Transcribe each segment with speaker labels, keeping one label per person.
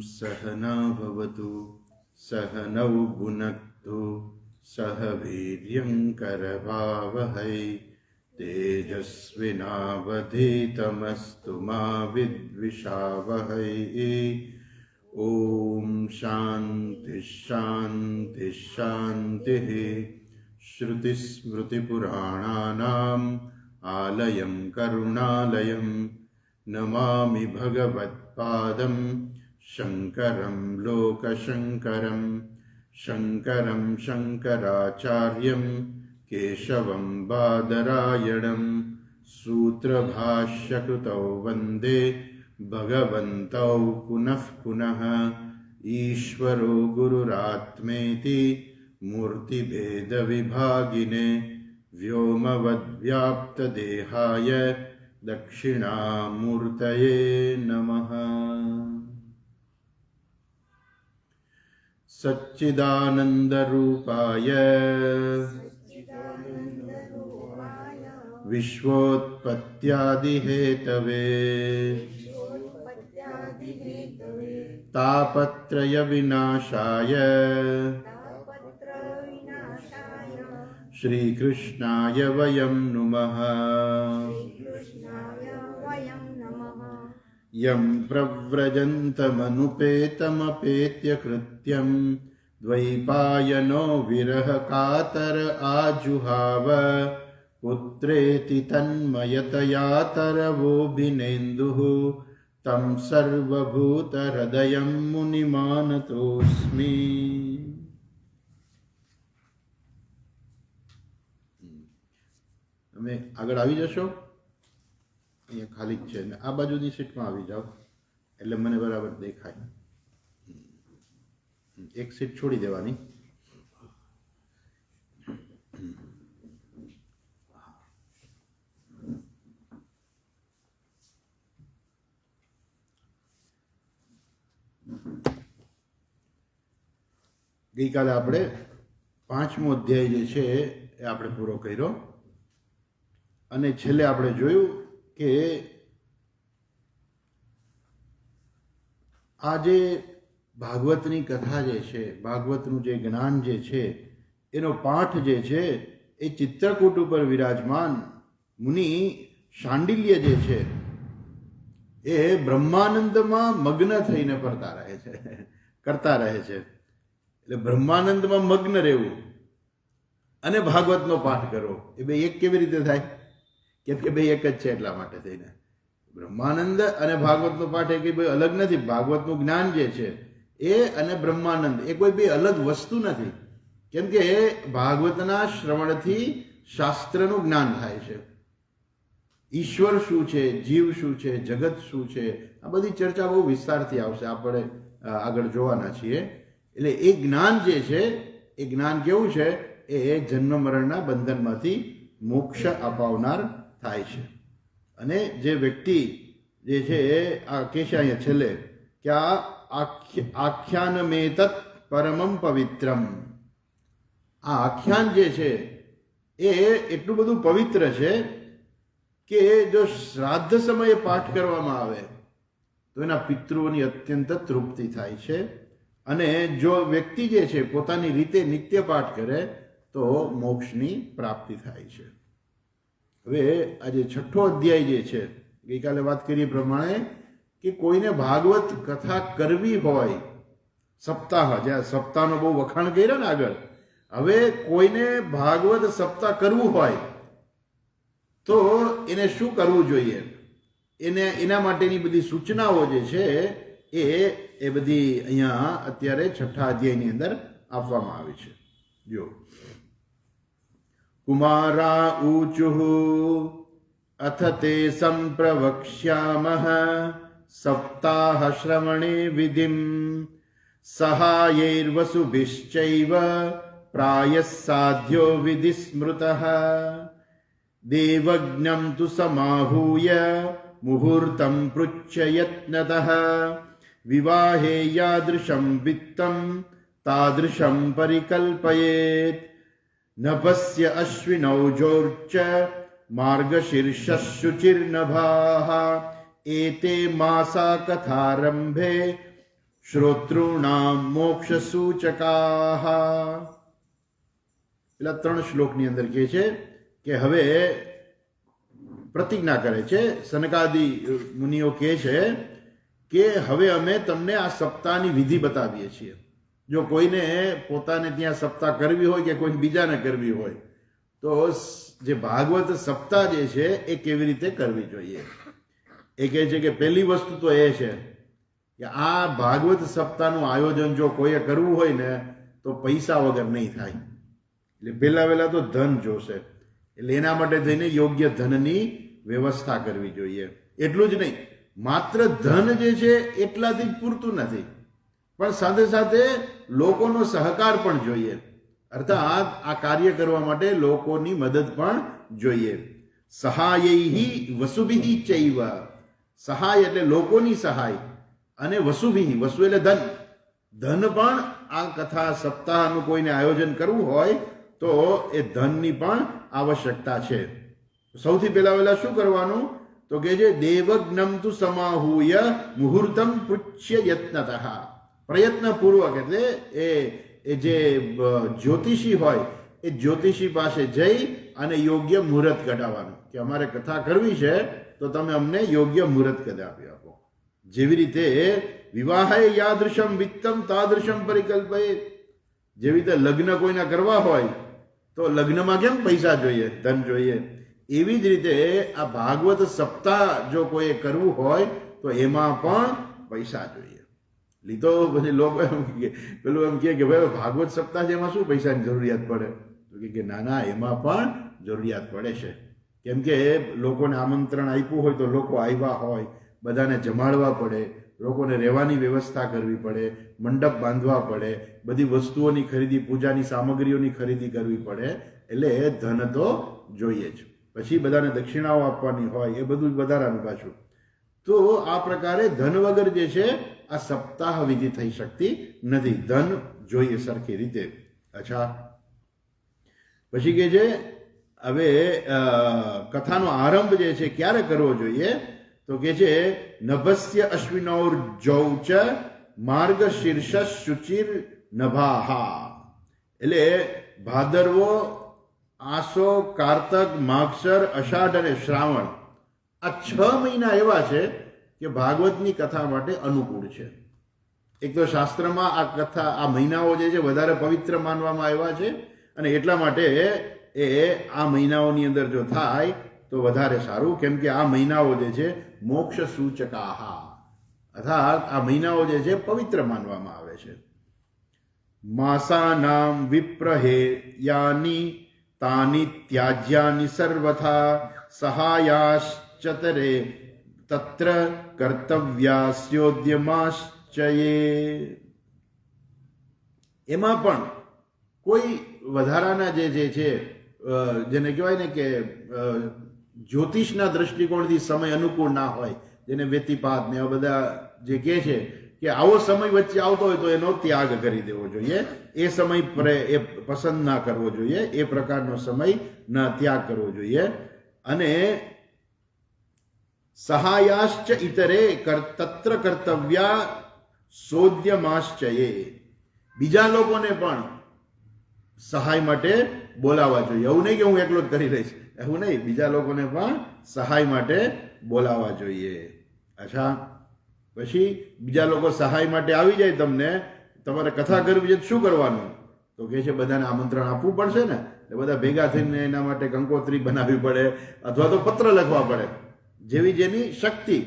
Speaker 1: सहना भवतु सहनौ भुनक्तु सह वीर्यं करवावहै तेजस्विनावधीतमस्तु मा विद्विषावहै। ओम शांति शांति शांति। श्रुतिस्मृतिपुराणानाम् आलयं करुणालयं नमामि भगवत्पादं शंकरं लोकशंकरं शंकरं शंकराचार्यं केशवं बादरायणं सूत्रभाष्यकृतौ वन्दे भगवन्तौ पुनः पुनः। ईश्वरो गुरुरात्मेति मूर्तिभेदविभागिने व्योमवद्व्याप्तदेहाय दक्षिणामूर्तये नमः। सच्चिदानन्दरूपाय विश्वोत्पत्त्यादिहेतवे तापत्रयविनाशाय श्रीकृष्णाय वयं नुमः। यं प्रव्रजन्तमनुपेतमपेत्य कृत्यं द्वैपायनो विरहकातर आजुहाव पुत्रेति तन्मयतया तरवोऽभिनेन्दुः तं सर्वभूतहृदयं मुनिमानतोऽस्मि। તમે આગળ આવી જશો, અહીંયા ખાલી જ છે ને આ બાજુની સીટમાં આવી જાઓ એટલે મને બરાબર દેખાય. એક સીટ છોડી દેવાની. ગઈકાલે આપણે 5મો અધ્યાય જે છે એ આપણે પૂરો કર્યો અને છેલ્લે આપણે જોયું કે આ જે ભાગવતની કથા જે છે, ભાગવતનું જે જ્ઞાન જે છે એનો પાઠ જે છે એ ચિત્રકૂટ ઉપર વિરાજમાન મુનિ શાંડિલ્ય જે છે એ બ્રહ્માનંદમાં મગ્ન થઈને કરતા રહે છે. એટલે બ્રહ્માનંદમાં મગ્ન રહેવું અને ભાગવતનો પાઠ કરવો એ બે એક કેવી રીતે થાય? કેમ કે બે એક જ છે એટલા માટે થઈને. બ્રહ્માનંદ અને ભાગવતનો પાઠ એ કંઈ અલગ નથી. ભાગવતનું જ્ઞાન જે છે એ અને બ્રહ્માનંદ એ કોઈ બે અલગ વસ્તુ નથી. કેમ કે ભાગવતના શ્રવણથી શાસ્ત્રનું જ્ઞાન થાય છે. ઈશ્વર શું છે, જીવ શું છે, જગત શું છે, આ બધી ચર્ચા બહુ વિસ્તારથી આવશે, આપણે આગળ જોવાના છીએ. એટલે એ જ્ઞાન જે છે એ જ્ઞાન કેવું છે? એ જન્મ મરણના બંધનમાંથી મોક્ષ અપાવનાર થાય છે. અને જે વ્યક્તિ જે છે આ કહેશે અહીંયા છેલ્લે કે આ આખ્યાનમેતત પરમમ પવિત્રમ, આ આખ્યાન જે છે એ એટલું બધું પવિત્ર છે કે જો શ્રાદ્ધ સમયે પાઠ કરવામાં આવે તો એના પિતૃઓની અત્યંત તૃપ્તિ થાય છે. અને જો વ્યક્તિ જે છે પોતાની રીતે નિત્ય પાઠ કરે તો મોક્ષની પ્રાપ્તિ થાય છે. હવે આજે 6થો અધ્યાય જે છે, ગઈકાલે વાત કરી પ્રમાણે કે કોઈને ભાગવત કથા કરવી હોય, સપ્તાહ, જ્યાં સપ્તાહનો બહુ વખાણ કર્યા ને આગળ, હવે કોઈને ભાગવત સપ્તાહ કરવું હોય તો એને શું કરવું જોઈએ, એના માટેની બધી સૂચનાઓ જે છે એ બધી અહીંયા અત્યારે 6થા અધ્યાયની અંદર આપવામાં આવી છે. જો કુમારા ઊચુઃ અથ તે સંપ્રવક્ષ્યામઃ સપ્તાહ શ્રવણે વિધિમ સહાયૈર્વસુભિશ્ચૈવ પ્રાયઃ સાધ્યો વિધિ સ્મૃતઃ દેવજ્ઞં તુ સમાહૂય મુહૂર્તં પૃચ્છ યત્નતઃ વિવાહે યાદૃશં વિત્તં તાદૃશં પરિકલ્પયેત નભસ્ય અશ્વિનૌજોર્ચ માર્ગશીર્ષશુચિર્નભાः એતે માસા કથારંભે શ્રોતॄણામ મોક્ષ સૂચકાહ. પેલા 3 શ્લોકની અંદર કહે છે કે હવે પ્રતિજ્ઞા કરે છે, સનકાદિ મુનિઓ કહે છે કે હવે અમે તમને આ સપ્તાહની વિધિ બતાવીએ છીએ. જો કોઈને પોતાને ત્યાં સપ્તાહ કરવી હોય કે કોઈ બીજાને કરવી હોય તો જે ભાગવત સપ્તાહ જે છે એ કેવી રીતે કરવી જોઈએ. એ કહે છે કે પહેલી વસ્તુ તો એ છે કે આ ભાગવત સપ્તાહનું આયોજન જો કોઈએ કરવું હોય ને તો પૈસા વગર નહીં થાય. એટલે પહેલા તો ધન જોશે. એટલે એના માટે થઈને યોગ્ય ધનની વ્યવસ્થા કરવી જોઈએ. એટલું જ નહીં, માત્ર ધન જે છે એટલાથી જ પૂરતું નથી, પણ સાથે સાથે લોકોનો સહકાર પણ જોઈએ. અર્થાત આ કાર્ય કરવા માટે લોકોની મદદ પણ જોઈએ. સહાયૈહિ વસુભિહિ ચૈવ. સહાય એટલે લોકોની સહાય, અને વસુભિહિ, વસુ એટલે ધન. ધન પણ આ કથા સપ્તાહનું કોઈને આયોજન કરવું હોય તો એ ધનની પણ આવશ્યકતા છે. સૌથી પહેલા શું કરવાનું તો કે જે દેવજ્ઞમ તુ સમાહૂય મુહૂર્તમ પૃચ્છ્ય યત્નતઃ. પ્રયત્નપૂર્વક એટલે એ જે જ્યોતિષી હોય એ જ્યોતિષી પાસે જઈ અને યોગ્ય મુહૂર્ત કઢાવવાનું કે અમારે કથા કરવી છે તો તમે અમને યોગ્ય મુહૂર્ત કઢાવી આપો. જેવી રીતે વિવાહે યાદૃશમ વિત્તમ તાદૃશમ પરિકલ્પયે. જેવી રીતે લગ્ન કોઈના કરવા હોય તો લગ્નમાં કેમ પૈસા જોઈએ, ધન જોઈએ, એવી જ રીતે આ ભાગવત સપ્તાહ જો કોઈએ કરવું હોય તો એમાં પણ પૈસા જોઈએ. લીધો પછી લોકો પેલું એમ કે ભાઈ ભાગવત સપ્તાહ છે એમાં શું પૈસાની જરૂરિયાત પડે? તો કે ના, એમાં પણ જરૂરિયાત પડે છે. કેમ કે લોકોને આમંત્રણ આપ્યું હોય તો લોકો આવ્યા હોય, બધાને જમાડવા પડે, લોકોને રહેવાની વ્યવસ્થા કરવી પડે, મંડપ બાંધવા પડે, બધી વસ્તુઓની ખરીદી, પૂજાની સામગ્રીઓની ખરીદી કરવી પડે. એટલે ધન તો જોઈએ જ. પછી બધાને દક્ષિણાઓ આપવાની હોય, એ બધું જ વધારાનું પાછું. તો આ પ્રકારે ધન વગર જે છે આ સપ્તાહ વિધિ થઈ શકતી નથી. ધન જોઈએ સરખી રીતે. અચ્છા, પછી કે છે હવે કથાનો આરંભ જે છે ક્યારે કરવો જોઈએ તો કે છે નભસ્ય અશ્વિનોર જૌચ માર્ગ શીર્ષ શુચિર નભાહા. એટલે ભાદરવો, આસો, કારતક, માગસર, અષાઢ અને શ્રાવણ, આ 6 મહિના એવા છે કે ભાગવતની કથા માટે અનુકૂળ છે. એક તો શાસ્ત્રમાં આ કથા, આ મહિનાઓ જે છે વધારે પવિત્ર માનવામાં આવ્યા છે, અને એટલા માટે એ આ મહિનાઓની અંદર જો થાય તો વધારે સારું. કેમ કે આ મહિનાઓ જે છે મોક્ષ સૂચકાહા, અર્થાત આ મહિનાઓ જે છે પવિત્ર માનવામાં આવે છે. માસાનામ વિપ્रहेયાની તાની ત્યાજ્યાની સર્વથા સહાયાશ્ચતરે તત્ર કર્તવ્યાસ્યોદ્યમાશ્ચયે. એમાં પણ કોઈ વધારાના જે છે જેને કહેવાય ને કે જ્યોતિષના દ્રષ્ટિકોણથી સમય અનુકૂળ ના હોય, જેને વ્યતિપાત ને બધા જે કહે છે કે આવો સમય વચ્ચે આવતો હોય તો એનો ત્યાગ કરી દેવો જોઈએ. એ સમય એ પસંદ ના કરવો જોઈએ, એ પ્રકારનો સમય ના ત્યાગ કરવો જોઈએ. અને સહાયાશ્ચ ઇતરે તત્ર કર્તવ્યા સોદ્યમાશ્ચયે. બીજા લોકોને પણ સહાય માટે બોલાવવા જોઈએ. એવું નહીં કે હું એકલો જ કરી લઈશ, એવું નહીં, બીજા લોકોને પણ સહાય માટે બોલાવવા જોઈએ. અચ્છા, પછી બીજા લોકો સહાય માટે આવી જાય, તમને તમારે કથા કરવી છે શું કરવાનું તો કે છે બધાને આમંત્રણ આપવું પડશે ને. એટલે બધા ભેગા થઈને એના માટે કંકોત્રી બનાવવી પડે અથવા તો પત્ર લખવા પડે. જેવી જેની શક્તિ,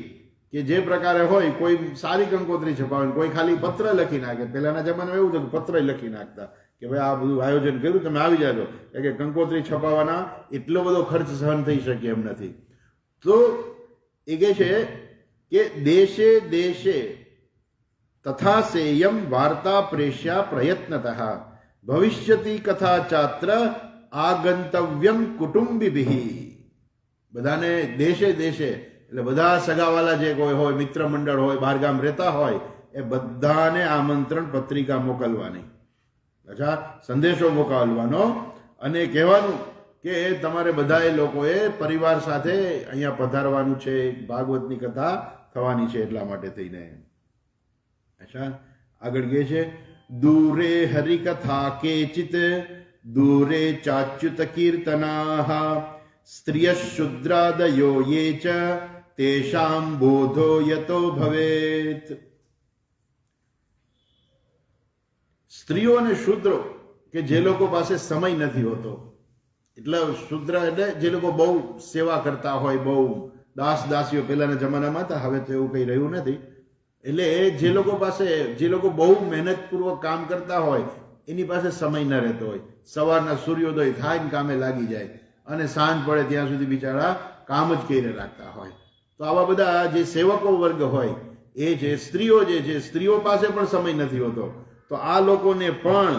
Speaker 1: કે જે પ્રકારે હોય, કોઈ સારી કંકોત્રી છપાવે, કોઈ ખાલી પત્ર લખી નાખે. પહેલાના જમાનામાં એવું હતું કે પત્ર લખી નાખતા કે ભાઈ આ બધું આયોજન કર્યું, તમે આવી જાજો. કે કંકોત્રી છપાવવાના એટલો બધો ખર્ચ સહન થઈ શકે એમ નથી. તો એ કહે છે કે દેશે દેશે તથા સેયમ વાર્તા પ્રેષ્યા પ્રયત્નતઃ ભવિષ્યતિ કથા ચાત્ર આગંતવ્યમ કુટુંબિભિ. બધાને દેશે દેશે એટલે બધા સગાવાલા જે કોઈ હોય, મિત્ર મંડળ હોય, બહારગામ રહેતા હોય, એ બધાને આમંત્રણ પત્રિકા મોકલવાની. અચ્છા, સંદેશો મોકલવાનો અને કહેવાનું કે તમારે બધાએ લોકોએ પરિવાર સાથે અહીંયા પધારવાનું છે, ભાગવતની કથા થવાની છે એટલા માટે થઈને. અચ્છા, આગળ કહે છે દૂરે હરિકથા કેચિત દૂરે ચાચ્યુત કીર્તનાઃ સ્ત્રિય શુદ્રાદયો યે ચ તેષાં બોધો યતો ભવેત. સ્ત્રીઓ અને શૂદ્રો કે જે લોકો પાસે સમય નથી હોતો, એટલે શૂદ્ર એટલે જે લોકો બહુ સેવા કરતા હોય, બહુ દાસ દાસીઓ પહેલાના જમાનામાં હતા, હવે તો એવું કંઈ રહ્યું નથી. એટલે જે લોકો પાસે, જે લોકો બહુ મહેનતપૂર્વક કામ કરતા હોય એની પાસે સમય ન રહેતો હોય. સવારના સૂર્યોદય થાય ને કામે લાગી જાય અને સાંજ પડે ત્યાં સુધી બિચારા કામ જ કરીને રાખતા હોય. તો આવા બધા જે સેવકો વર્ગ હોય એ જે સ્ત્રીઓ જે છે, સ્ત્રીઓ પાસે પણ સમય નથી હોતો. તો આ લોકોને પણ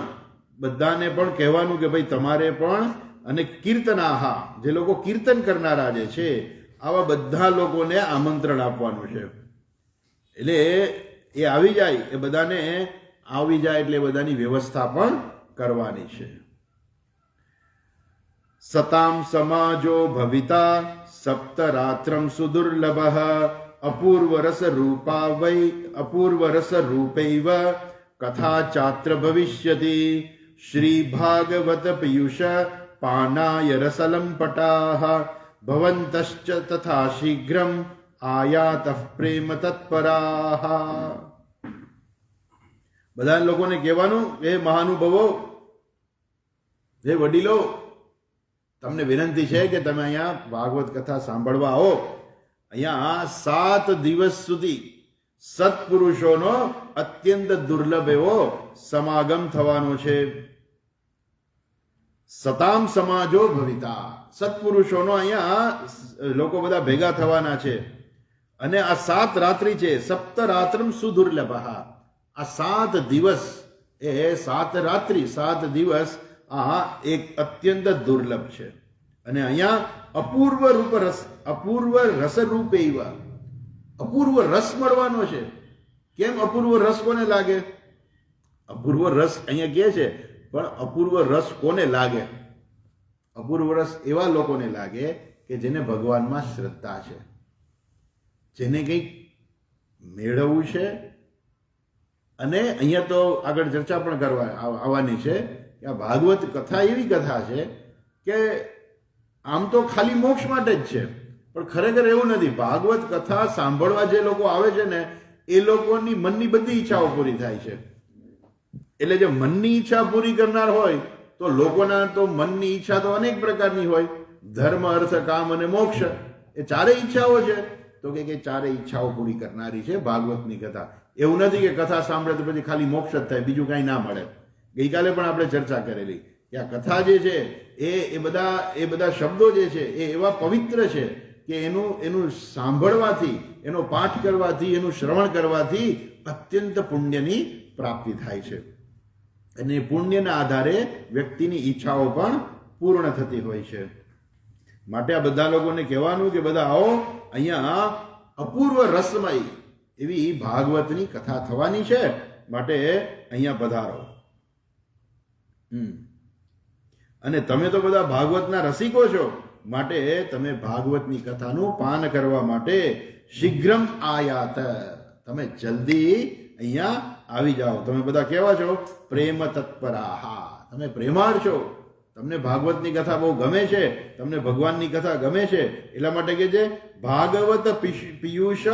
Speaker 1: બધાને પણ કહેવાનું કે ભાઈ તમારે પણ, અને કીર્તનાહા જે લોકો કીર્તન કરનારા જે છે આવા બધા લોકોને આમંત્રણ આપવાનું છે. એટલે એ આવી જાય, એ બધાને આવી જાય એટલે બધાની વ્યવસ્થા પણ કરવાની છે. સતામ સમાજો ભવિતા સપ્તરાત્રમ સુદુર્લભ અપૂર્વ રસ રૂપા વૈ અપૂર્વ રસ રૂપૈવ કથા ચાત્ર ભવિષ્યતિ શ્રી ભાગવત પિયુષ પાનાય રસલંપટાઃ ભવંતશ્ચ તથા શીઘ્રમ આયાતઃ પ્રેમ તત્પરાઃ. બધા લોકોને કહેવાનું, એ મહાનુભવો, જે વડીલો, તમને વિનંતી છે કે તમે અહીંયા ભાગવત કથા સાંભળવા આવો. અહીંયા 7 દિવસ સુધી સત્પુરુષોનો અત્યંત દુર્લભ એવો સમાગમ થવાનો છે. સતામ સમાજો ભવિતા, સત્પુરુષોનો અહીંયા લોકો બધા ભેગા થવાના છે. અને આ 7 રાત્રિ છે, સપ્તરાત્રમ સુદુર્લભ. આ 7 દિવસ એ 7 રાત્રિ 7 દિવસ આ એક અત્યંત દુર્લભ છે. અને અહીંયા અપૂર્વ રૂપ રસ, અપૂર્વ રસ રૂપે એવા અપૂર્વ રસ મળવાનો છે. કેમ અપૂર્વ રસ કોને લાગે? અપૂર્વ રસ અહીંયા કહે છે, પણ અપૂર્વ રસ કોને લાગે? અપૂર્વ રસ એવા લોકોને લાગે કે જેને ભગવાનમાં શ્રદ્ધા છે, જેને કંઈક મેળવવું છે. અને અહીંયા તો આગળ ચર્ચા પણ કરવા આવવાની છે કે આ ભાગવત કથા એવી કથા છે કે આમ તો ખાલી મોક્ષ માટે જ છે, પણ ખરેખર એવું નથી. ભાગવત કથા સાંભળવા જે લોકો આવે છે ને, એ લોકોની મનની બધી ઈચ્છાઓ પૂરી થાય છે. એટલે જે મનની ઈચ્છા પૂરી કરનાર હોય, તો લોકોના તો મનની ઈચ્છા તો અનેક પ્રકારની હોય, ધર્મ, અર્થ, કામ અને મોક્ષ, એ ચારેય ઈચ્છાઓ છે. તો કે ચારેય ઈચ્છાઓ પૂરી કરનારી છે ભાગવતની કથા. એવું નથી કે કથા સાંભળે તો પછી ખાલી મોક્ષ જ થાય, બીજું કાંઈ ના મળે. ગઈકાલે પણ આપણે ચર્ચા કરેલી કે આ કથા જે છે એ બધા શબ્દો જે છે એ એવા પવિત્ર છે કે એનું સાંભળવાથી, એનો પાઠ કરવાથી, એનું શ્રવણ કરવાથી અત્યંત પુણ્યની પ્રાપ્તિ થાય છે. અને પુણ્યના આધારે વ્યક્તિની ઈચ્છાઓ પણ પૂર્ણ થતી હોય છે. માટે આ બધા લોકોને કહેવાનું કે બધા આવો, અહીંયા અપૂર્વ રસમય એવી ભાગવતની કથા થવાની છે, માટે અહીંયા પધારો. અને તમે તો બધા ભાગવતના રસિકો છો, માટે તમે ભાગવતની કથાનું પાન કરવા માટે શીઘ્રમ આયાત, તમે જલ્દી અહીંયા આવી જાઓ. તમે બધા કેવા છો? પ્રેમ તત્પરાહા, તમે પ્રેમાળ છો. તમને ભાગવતની કથા બહુ ગમે છે, તમને ભગવાનની કથા ગમે છે, એટલા માટે કે છે ભાગવત પિયુષ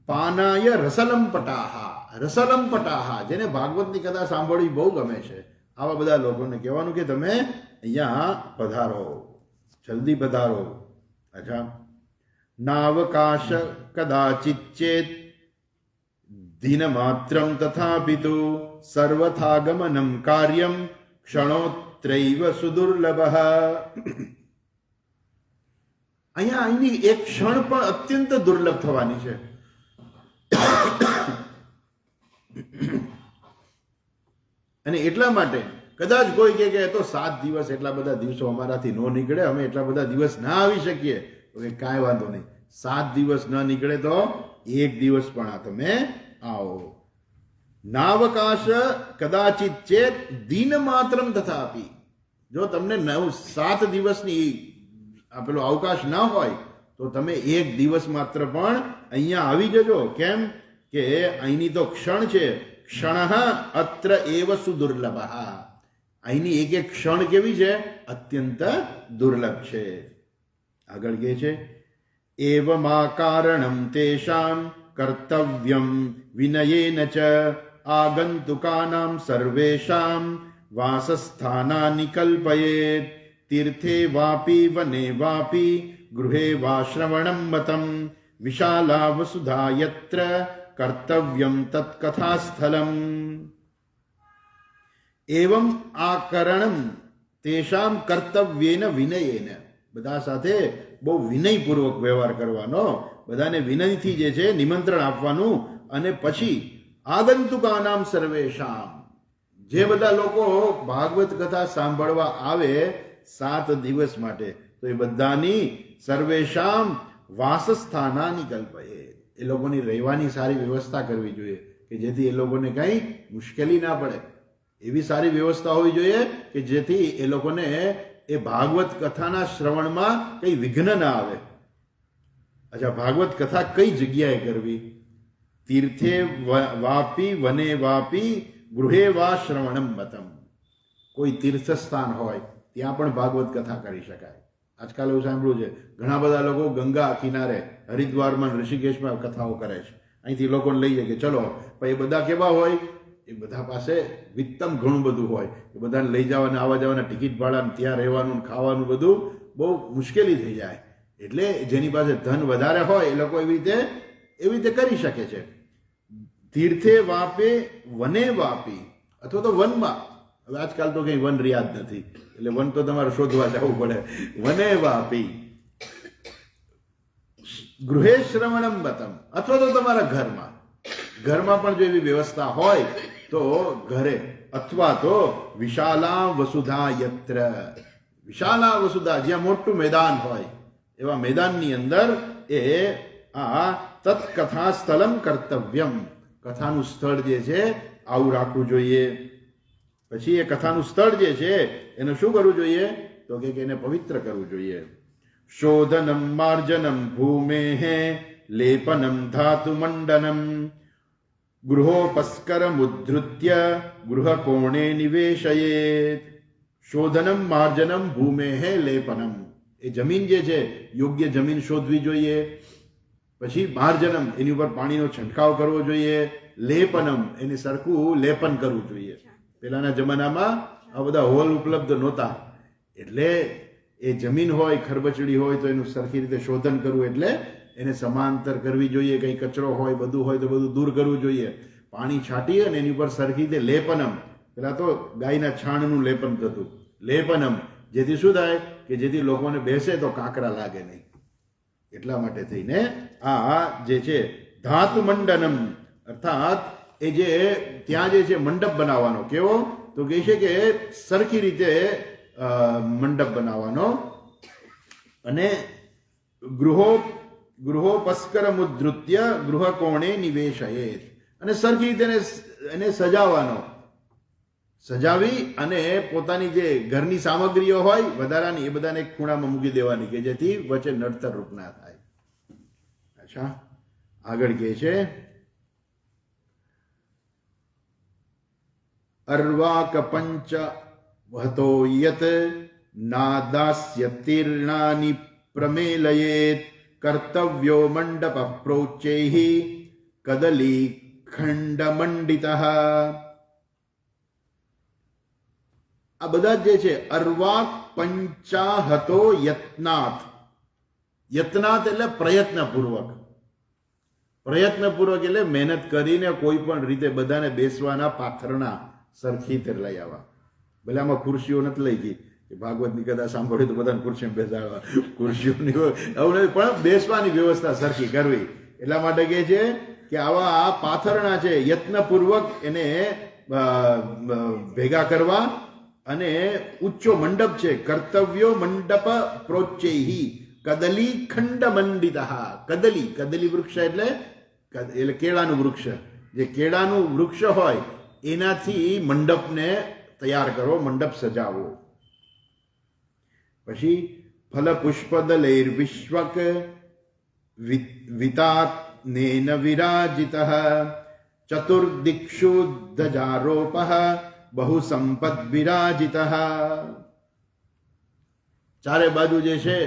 Speaker 1: પાનાય રસલંપટાહા. રસલંપટાહા, જેને ભાગવતની કથા સાંભળવી બહુ ગમે છે, આવા બધા લોકોને કહેવાનું કે તમે અહીંયા પધારો, જલ્દી પધારો. અચ્છા, નાવકાશ કદાચિત ચેત દિન માત્રમ તથાપિતુ સર્વથાગમનમ કાર્યમ ક્ષણોત્રૈવ સુદુર્લભ. અહીંની એક ક્ષણ પણ અત્યંત દુર્લભ થવાની છે. અને એટલા માટે કદાચ કોઈ કે તો 7 દિવસ, એટલા બધા દિવસો અમારાથી ન નીકળે, અમે એટલા બધા દિવસ ના આવી શકીએ, તો કે કાંઈ વાંધો નહીં. 7 દિવસ ન નીકળે તો 1 દિવસ પણ આ તમે આવો. નાવકાશ કદાચિત ચેત દિન માત્રમ તથાપી. જો તમને 7 દિવસની પેલો અવકાશ ના હોય તો તમે 1 દિવસ માત્ર પણ અહીંયા આવી જજો. કેમ? કે અહીંની તો ક્ષણ છે, ક્ષણ અત્ર એવ સુદુર્લભ, અહીંની એક એક ક્ષણ કેવી છે, અત્યંત દુર્લભ છે. આગળ કહે છે એવમા કારણમ તેષામ કર્તવ્યમ વિનયેન ચ આગંતુકાનામ સર્વેષામ વાસસ્થાનાનિ કલ્પયેત તીર્થે વાપી વને વાપી ગૃહે વા શ્રવણમ મતમ વિશાલા વસુધા યત્ર કર્તવ્યમ તત્કથાસ્થલમ. એવમ આકરણમ તેષામ કર્તવ્યેન વિનયેન, બધા સાથે બહુ વિનયપૂર્વક વ્યવહાર કરવાનો, બધાને વિનયથી જે છે નિમંત્રણ આપવાનું. અને પછી આગંતુકાનામ સર્વેશામ, જે બધા લોકો ભાગવત કથા સાંભળવા આવે 7 દિવસ માટે, તો એ બધાની સર્વેશામ વાસસ્થાનાની કલ્પયે, એ લોકોની રહેવાની સારી વ્યવસ્થા કરવી જોઈએ કે જેથી એ લોકોને કંઈ મુશ્કેલી ના પડે. એવી સારી વ્યવસ્થા હોવી જોઈએ કે જેથી એ લોકોને એ ભાગવત કથાના શ્રવણમાં કંઈ વિઘ્ન ના આવે. અચ્છા, ભાગવત કથા કઈ જગ્યાએ કરવી? તીર્થે વાપી વને વાપી ગૃહે વા શ્રવણમ મતમ. કોઈ તીર્થસ્થાન હોય ત્યાં પણ ભાગવત કથા કરી શકાય. આજકાલ એવું સાંભળ્યું છે, ઘણા બધા લોકો ગંગા કિનારે હરિદ્વારમાં ઋષિકેશમાં કથાઓ કરે છે. અહીંથી લોકોને લઈ જાય કે ચલો, પણ એ બધા કેવા હોય, એ બધા પાસે વિત્તમ ઘણું બધું હોય, એ બધાને લઈ જવાના, આવવા જવાના ટિકિટ ભાડા, ત્યાં રહેવાનું, ખાવાનું બધું બહુ મુશ્કેલી થઈ જાય. એટલે જેની પાસે ધન વધારે હોય એ લોકો એવી રીતે કરી શકે છે. તીર્થે વાપે વને વાપી, અથવા તો વનમાં. હવે આજકાલ તો કંઈ વન રહ્યા જ નથી, એટલે વન તો તમારે શોધવા જવું પડે. વને વાપી ગૃહે શ્રવણમ બતમ, અથવા તો તમારા ઘરમાં પણ જો એવી વ્યવસ્થા હોય તો ઘરે, અથવા તો વિશાલા વસુધા યત્ર, વિશાલા વસુધા જ્યાં મોટું મેદાન હોય એવા મેદાનની અંદર એ આ તત્કથા સ્થલમ કર્તવ્યમ, કથાનું સ્થળ જે છે આવું રાખવું જોઈએ. પછી એ કથાનું સ્થળ જે છે એને શું કરવું જોઈએ? તો કે એને પવિત્ર કરવું જોઈએ. શોધનમ માર્જનમ ભૂમેઃ લેપનમ ધાતુ મંડનમ ગૃહોપસ્કરમુદ્ધૃત્ય ગૃહકોણે નિવેશયેત. શોધનમ માર્જનમ ભૂમેઃ લેપનમ, એ જમીન જે છે યોગ્ય જમીન શોધવી જોઈએ. પછી માર્જનમ, એની ઉપર પાણીનો છંટકાવ કરવો જોઈએ. લેપનમ, એને સરખું લેપન કરવું જોઈએ. પેલાના જમાનામાં આ બધા હોલ ઉપલબ્ધ નહોતા, એટલે એ જમીન હોય, ખરબચડી હોય તો એનું સરખી રીતે શોધન કરવું, એટલે એને સમાંતર કરવી જોઈએ. કંઈ કચરો હોય, બધું હોય તો બધું દૂર કરવું જોઈએ. પાણી છાંટી અને એની ઉપર સરખી રીતે લેપનમ, પેલા તો ગાયના છાણનું લેપન થતું, લેપનમ, જેથી શું થાય કે જેથી લોકોને બેસે તો કાંકરા લાગે નહીં. એટલા માટે થઈને આ જે છે ધાતુ મંડનમ, અર્થાત એ જે ત્યાં જે છે મંડપ બનાવવાનો, કેવો? તો કહે છે કે સરખી રીતે મંડપ બનાવવાનો. અને ગૃહોપસ્કરમુદ્ધૃત્ય ગૃહકોણે નિવેશયેત, અને સરખી રીતે એને સજાવવાનો, સજાવી અને પોતાની જે ઘરની સામગ્રીઓ હોય વધારાની એ બધાને એક ખૂણામાં મૂકી દેવાની કે જેથી વચ્ચે નડતર રૂપ ના થાય. અચ્છા, આગળ કહે છે અર્વાક પંચ વહતો યત નાદાસ્ય તીર્ણાની પ્રમેલયેત કર્તવ્યો મંડપ પ્રોચ્ચૈઃ કદલી ખંડમંડિતઃ. આ બધા જે છે અર્વાક પંચાહતો યત્નાથ. યત્નાથ એટલે પ્રયત્નપૂર્વક, પ્રયત્નપૂર્વક એટલે મહેનત કરીને કોઈ પણ રીતે બધાને બેસવાના પાથરણા સરખી રીતે લઈ આવવા. ભલે આમાં ખુરશીઓ નથી લઈ ગઈ કે ભાગવતની કથા સાંભળી તો બધાને ખુરશી બેસાડવા, ખુરશીઓની આવું નથી, પણ બેસવાની વ્યવસ્થા સરખી કરવી. એટલા માટે કહે છે કે આવા પાથરણા છે યત્નપૂર્વક એને ભેગા કરવા. અને ઉચ્ચો મંડપ છે કર્તવ્યો મંડપ પ્રોચ્ચૈઃ કદલી ખંડ મંડિતઃ. કદલી વૃક્ષ એટલે કેળાનું વૃક્ષ, જે કેળાનું વૃક્ષ હોય એનાથી મંડપને તૈયાર કરો, મંડપ સજાવો. પછી ફલ પુષ્પદલૈર વિશ્વક રત્નેન વિરાજિતઃ ચતુર્દિક્ષુ ધજારોપઃ બહુ સંપદ વિરાજિતઃ. ચારે બાજુ જે છે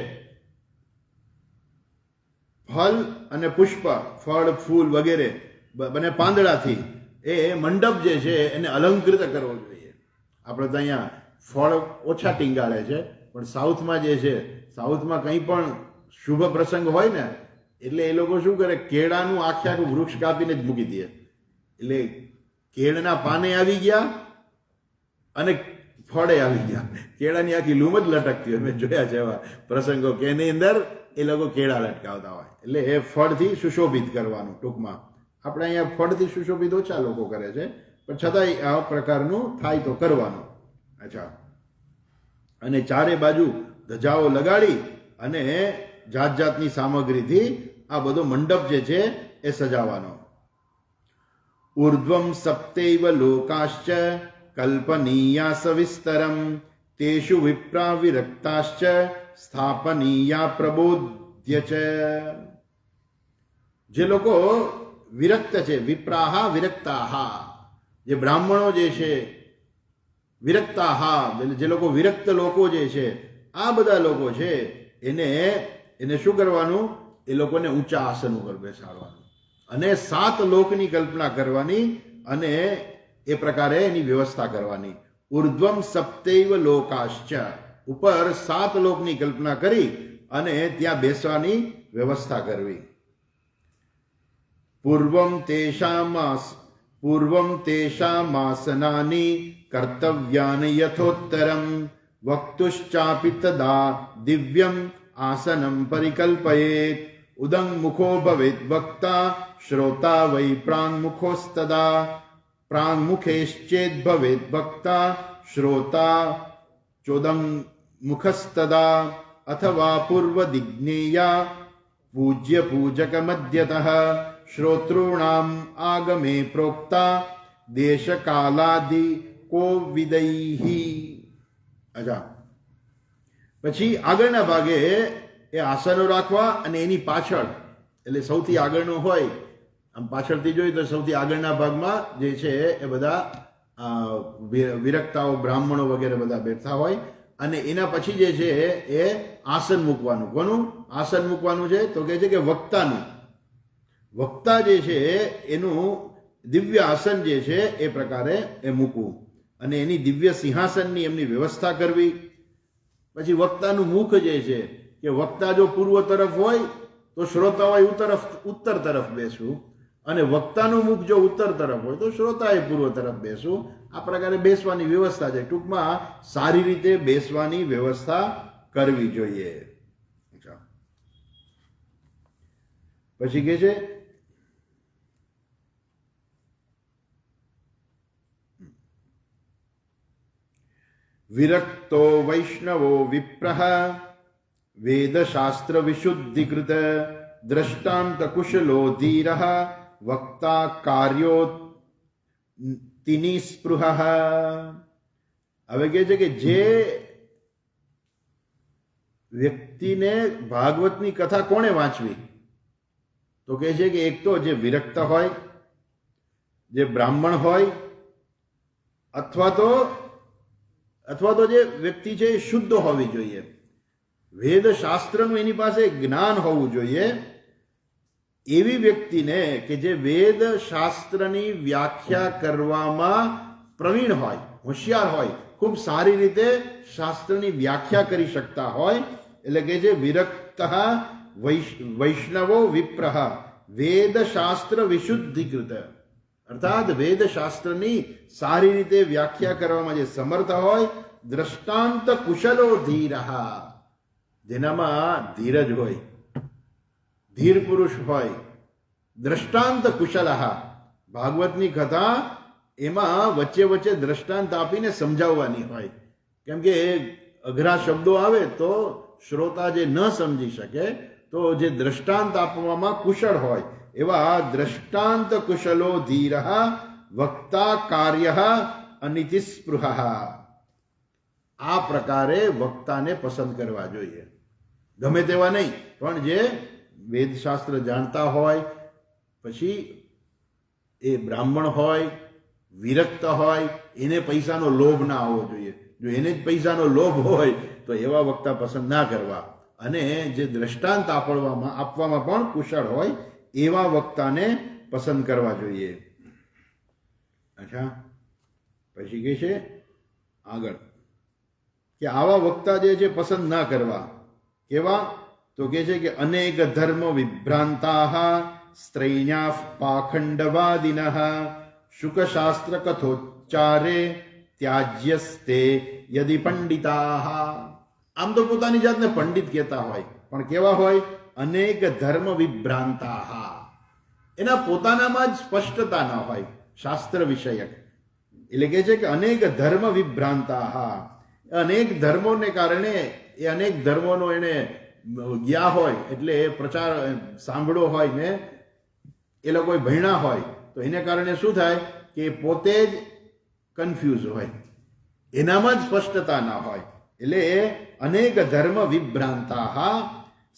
Speaker 1: ફલ અને પુષ્પ, ફળ ફૂલ વગેરે બને પાંદડાથી એ મંડપ જે છે એને અલંકૃત કરવો જોઈએ. આપણે તો અહીંયા ફળ ઓછા ટીંગાળે છે, પણ સાઉથમાં જે છે, સાઉથમાં કંઈ પણ શુભ પ્રસંગ હોય ને એટલે એ લોકો શું કરે, કેળાનું આખે આખું વૃક્ષ કાપીને જ મૂકી દે. એટલે કેળના પાને આવી ગયા અને ફળે આવી ગયા, કેળાની આખી લૂમ જ લટકતી હોય. મેં જોયા છે એવા પ્રસંગો કે એની અંદર એ લોકો કેળા લટકાવતા હોય. એટલે એ ફળથી સુશોભિત કરવાનું. ટૂંકમાં આપણે અહીંયા ફળથી સુશોભિત ઓછા લોકો કરે છે, પણ છતાંય આ પ્રકારનું થાય તો કરવાનું. અચ્છા, અને ચારે બાજુ ધજાઓ લગાડી અને જાત જાતની સામગ્રીથી આ બધો મંડપ જે છે એ સજાવવાનો. ઉર્ધ્વમ સપ્તૈવ લોકાશ્ચ કલ્પનીયા સવિસ્તરમ તેષુ વિપ્રા વિરક્તાશ્ચ સ્થાપનીયા પ્રબોધ્ય છે. જે લોકો વિરક્ત છે, વિપ્રાહા વિરક્તાહા, જે બ્રાહ્મણો જે છે, વિરક્તાહા જે લોકો વિરક્ત લોકો જે છે, આ બધા લોકો છે એને શું કરવાનું, એ લોકોને ઊંચા આસન ઉપર બેસાડવાનું અને 7 લોકની કલ્પના કરવાની અને એ પ્રકારે એની વ્યવસ્થા કરવાની. ઉર્ધ્વમ સપ્તૈવ લોકાશ્ચ, ઉપર 7 લોકની કલ્પના કરી અને ત્યાં બેસવાની વ્યવસ્થા કરવી. પૂર્વમ તેષામાસનાની કર્તવ્યાની યથોત્તરમ વક્તુશ્ચાપી તદા દિવ્યમ આસનમ પરિકલ્પયેત. ઉદંગ મુખો ભવેત વક્તા શ્રોતા વૈ પ્રાંગમુખોસ્તદા પ્રાંગમુખેશ્ચેદ ભવેત વક્તા શ્રોતા ચોદંગ મુખસ્તદા અથવા પૂર્વદિગ્નેયા પૂજ્ય પૂજક મધ્યતઃ શ્રોતॄણામ આગમે પ્રોક્તા દેશકાલાદિ કોવિદૈહિ. અચ્છા, પછી આગળના ભાગે એ આસનો રાખવા અને એની પાછળ, એટલે સૌથી આગળનો હોય, આમ પાછળથી જોઈએ તો સૌથી આગળના ભાગમાં જે છે એ બધા વિરક્તાઓ, બ્રાહ્મણો વગેરે બધા બેઠા હોય અને એના પછી જે છે એ આસન મૂકવાનું. કોનું આસન મૂકવાનું છે તો કહે છે કે વક્તાનું. વક્તા જે છે એનું દિવ્ય આસન જે છે એ પ્રકારે એ મૂકવું અને એની દિવ્ય સિંહાસનની એમની વ્યવસ્થા કરવી. પછી વક્તાનું મુખ જે છે કે વક્તા જો પૂર્વ તરફ હોય તો શ્રોતાઓએ ઉત્તર તરફ બેસવું અને વક્તાનું મુખ જો ઉત્તર તરફ હોય તો શ્રોતાએ પૂર્વ તરફ બેસવું. આ પ્રકારે બેસવાની વ્યવસ્થા છે. ટૂંકમાં સારી રીતે બેસવાની વ્યવસ્થા કરવી જોઈએ. પછી કે છે વિરક્તો વૈષ્ણવો વિપ્રઃ વેદશાસ્ત્ર વિશુદ્ધિકૃત દ્રષ્ટાંત કુશલો ધીરઃ વક્તા કાર્યો તિનિસ્પૃહ. હવે કહે છે કે જે વ્યક્તિને ભાગવતની કથા કોણે વાંચવી, તો કહે છે કે એક તો જે વિરક્ત હોય, જે બ્રાહ્મણ હોય, અથવા તો જે વ્યક્તિ છે એ શુદ્ધ હોવી જોઈએ, વેદ શાસ્ત્રનું એની પાસે જ્ઞાન હોવું જોઈએ. એવી વ્યક્તિને કે જે વેદ શાસ્ત્રની વ્યાખ્યા કરવામાં પ્રવીણ હોય, હોશિયાર હોય, ખૂબ સારી રીતે શાસ્ત્રની વ્યાખ્યા કરી શકતા હોય, એટલે કે જે વિરક્ત વૈષ્ણવો વિપ્રઃ વેદ શાસ્ત્ર વિશુદ્ધિકૃત, અર્થાત વેદ શાસ્ત્રની સારી રીતે વ્યાખ્યા કરવામાં જે સમર્થ હોય, દ્રષ્ટાંત કુશલો ધીરઃ, જેનામાં ધીરજ હોય, ધીર પુરુષ હોય, દ્રષ્ટાંત કુશલઃ, ભાગવતની કથા એમાં વચ્ચે વચ્ચે દ્રષ્ટાંત આપીને સમજાવવાની હોય. કેમ કે અઘરા શબ્દો આવે તો શ્રોતા જે ન સમજી શકે, તો જે દ્રષ્ટાંત આપવામાં કુશળ હોય એવા દ્રષ્ટાંત કુશલો ધીરઃ વક્તા કાર્ય અનિતિસ્પૃહ. આ પ્રકારે વક્તાને પસંદ કરવા જોઈએ. ગમે તેવા નહીં, પણ જે વેદશાસ્ત્ર જાણતા હોય, પછી એ બ્રાહ્મણ હોય, વિરક્ત હોય, એને પૈસાનો લોભ ના આવવો જોઈએ. જો એને જ પૈસાનો લોભ હોય તો એવા વક્તા પસંદ ના કરવા, અને જે દ્રષ્ટાંત આપવામાં પણ કુશળ હોય એવા વક્તાને પસંદ કરવા જોઈએ. અચ્છા, પછી કહે છે આગળ કે આવા વક્તા જે છે પસંદ ના કરવા. કેવા? તો કહે છે કે અનેક ધર્મ વિભ્રાંતા સ્ત્રૈણ્યા પાખંડવાદિનઃ શુકશાસ્ત્ર કથોચ્ચારે ત્યાજ્યસ્તે યદિ પંડિતા. આમ તો પોતાની જાતને પંડિત કહેતા હોય, પણ કેવા હોય? અનેક ધર્મ વિભ્રાંતા. એના પોતાનામાં જ સ્પષ્ટતા ના હોય શાસ્ત્ર વિષયક. એટલે કહે છે કે અનેક ધર્મ વિભ્રાંતા, અનેક ધર્મોને કારણે એ અનેક ધર્મોનો એને ગયા હોય, એટલે એ પ્રચાર સાંભળ્યો હોય ને એ લોકો ભણ્યા હોય, તો એને કારણે શું થાય કે પોતે જ કન્ફ્યુઝ હોય, એનામાં જ સ્પષ્ટતા ના હોય. એટલે એ અનેક ધર્મ વિભ્રાંતા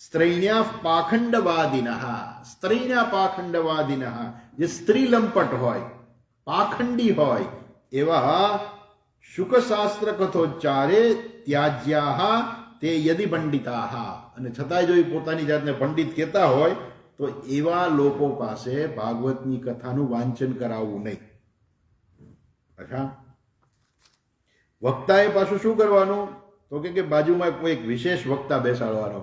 Speaker 1: સ્ત્રૈણ્યા પાખંડવાદિનઃ. સ્ત્રૈણ્યા પાખંડવાદિનઃ, જે સ્ત્રી લંપટ હોય, પાખંડી હોય એવા શુકશાસ્ત્ર કથોચ્ચારે ત્યાજ્યા તે યદિ પંડિતા. અને છતાંય જો એ પોતાની જાતને પંડિત કહેતા હોય તો એવા લોકો પાસે ભાગવતની કથાનું વાંચન કરાવવું નહીં. અચ્છા, વક્તાએ પાછું શું કરવાનું? તો કે બાજુમાં કોઈ એક વિશેષ વક્તા બેસાડવાનો.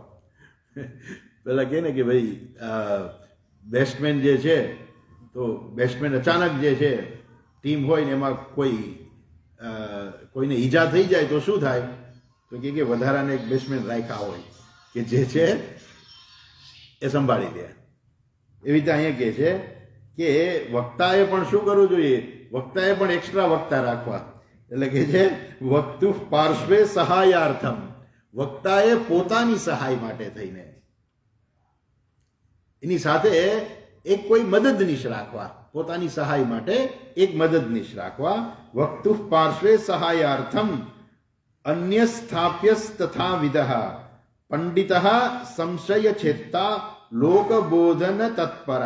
Speaker 1: પેલા કે ને કે ભાઈ બેટ્સમેન જે છે, તો બેટ્સમેન અચાનક જે છે ટીમ હોય ને એમાં કોઈને ઈજા થઈ જાય તો શું થાય? તો કે વધારાને એક બેટ્સમેન રાખ્યા હોય કે જે છે એ સંભાળી લે. એવી રીતે અહીંયા કહે છે કે વક્તાએ પણ શું કરવું જોઈએ? વક્તાએ પણ એક્સ્ટ્રા વક્તા રાખવા. એટલે કે છે વક્તુ પાર્શ્વે સહાયાર્થમ. વક્તાએ પોતાની સહાય માટે થઈને એની સાથે એક કોઈ મદદનીશ રાખવા, પોતાની સહાય માટે એક મદદનીશ રાખવા. વક્તુ પાર્શ્વે સહાયાર્થમ અન્ય સ્થાપ્યસ તથા વિદઃ પંડિત સંશય છેદતા લોકબોધન તત્પર.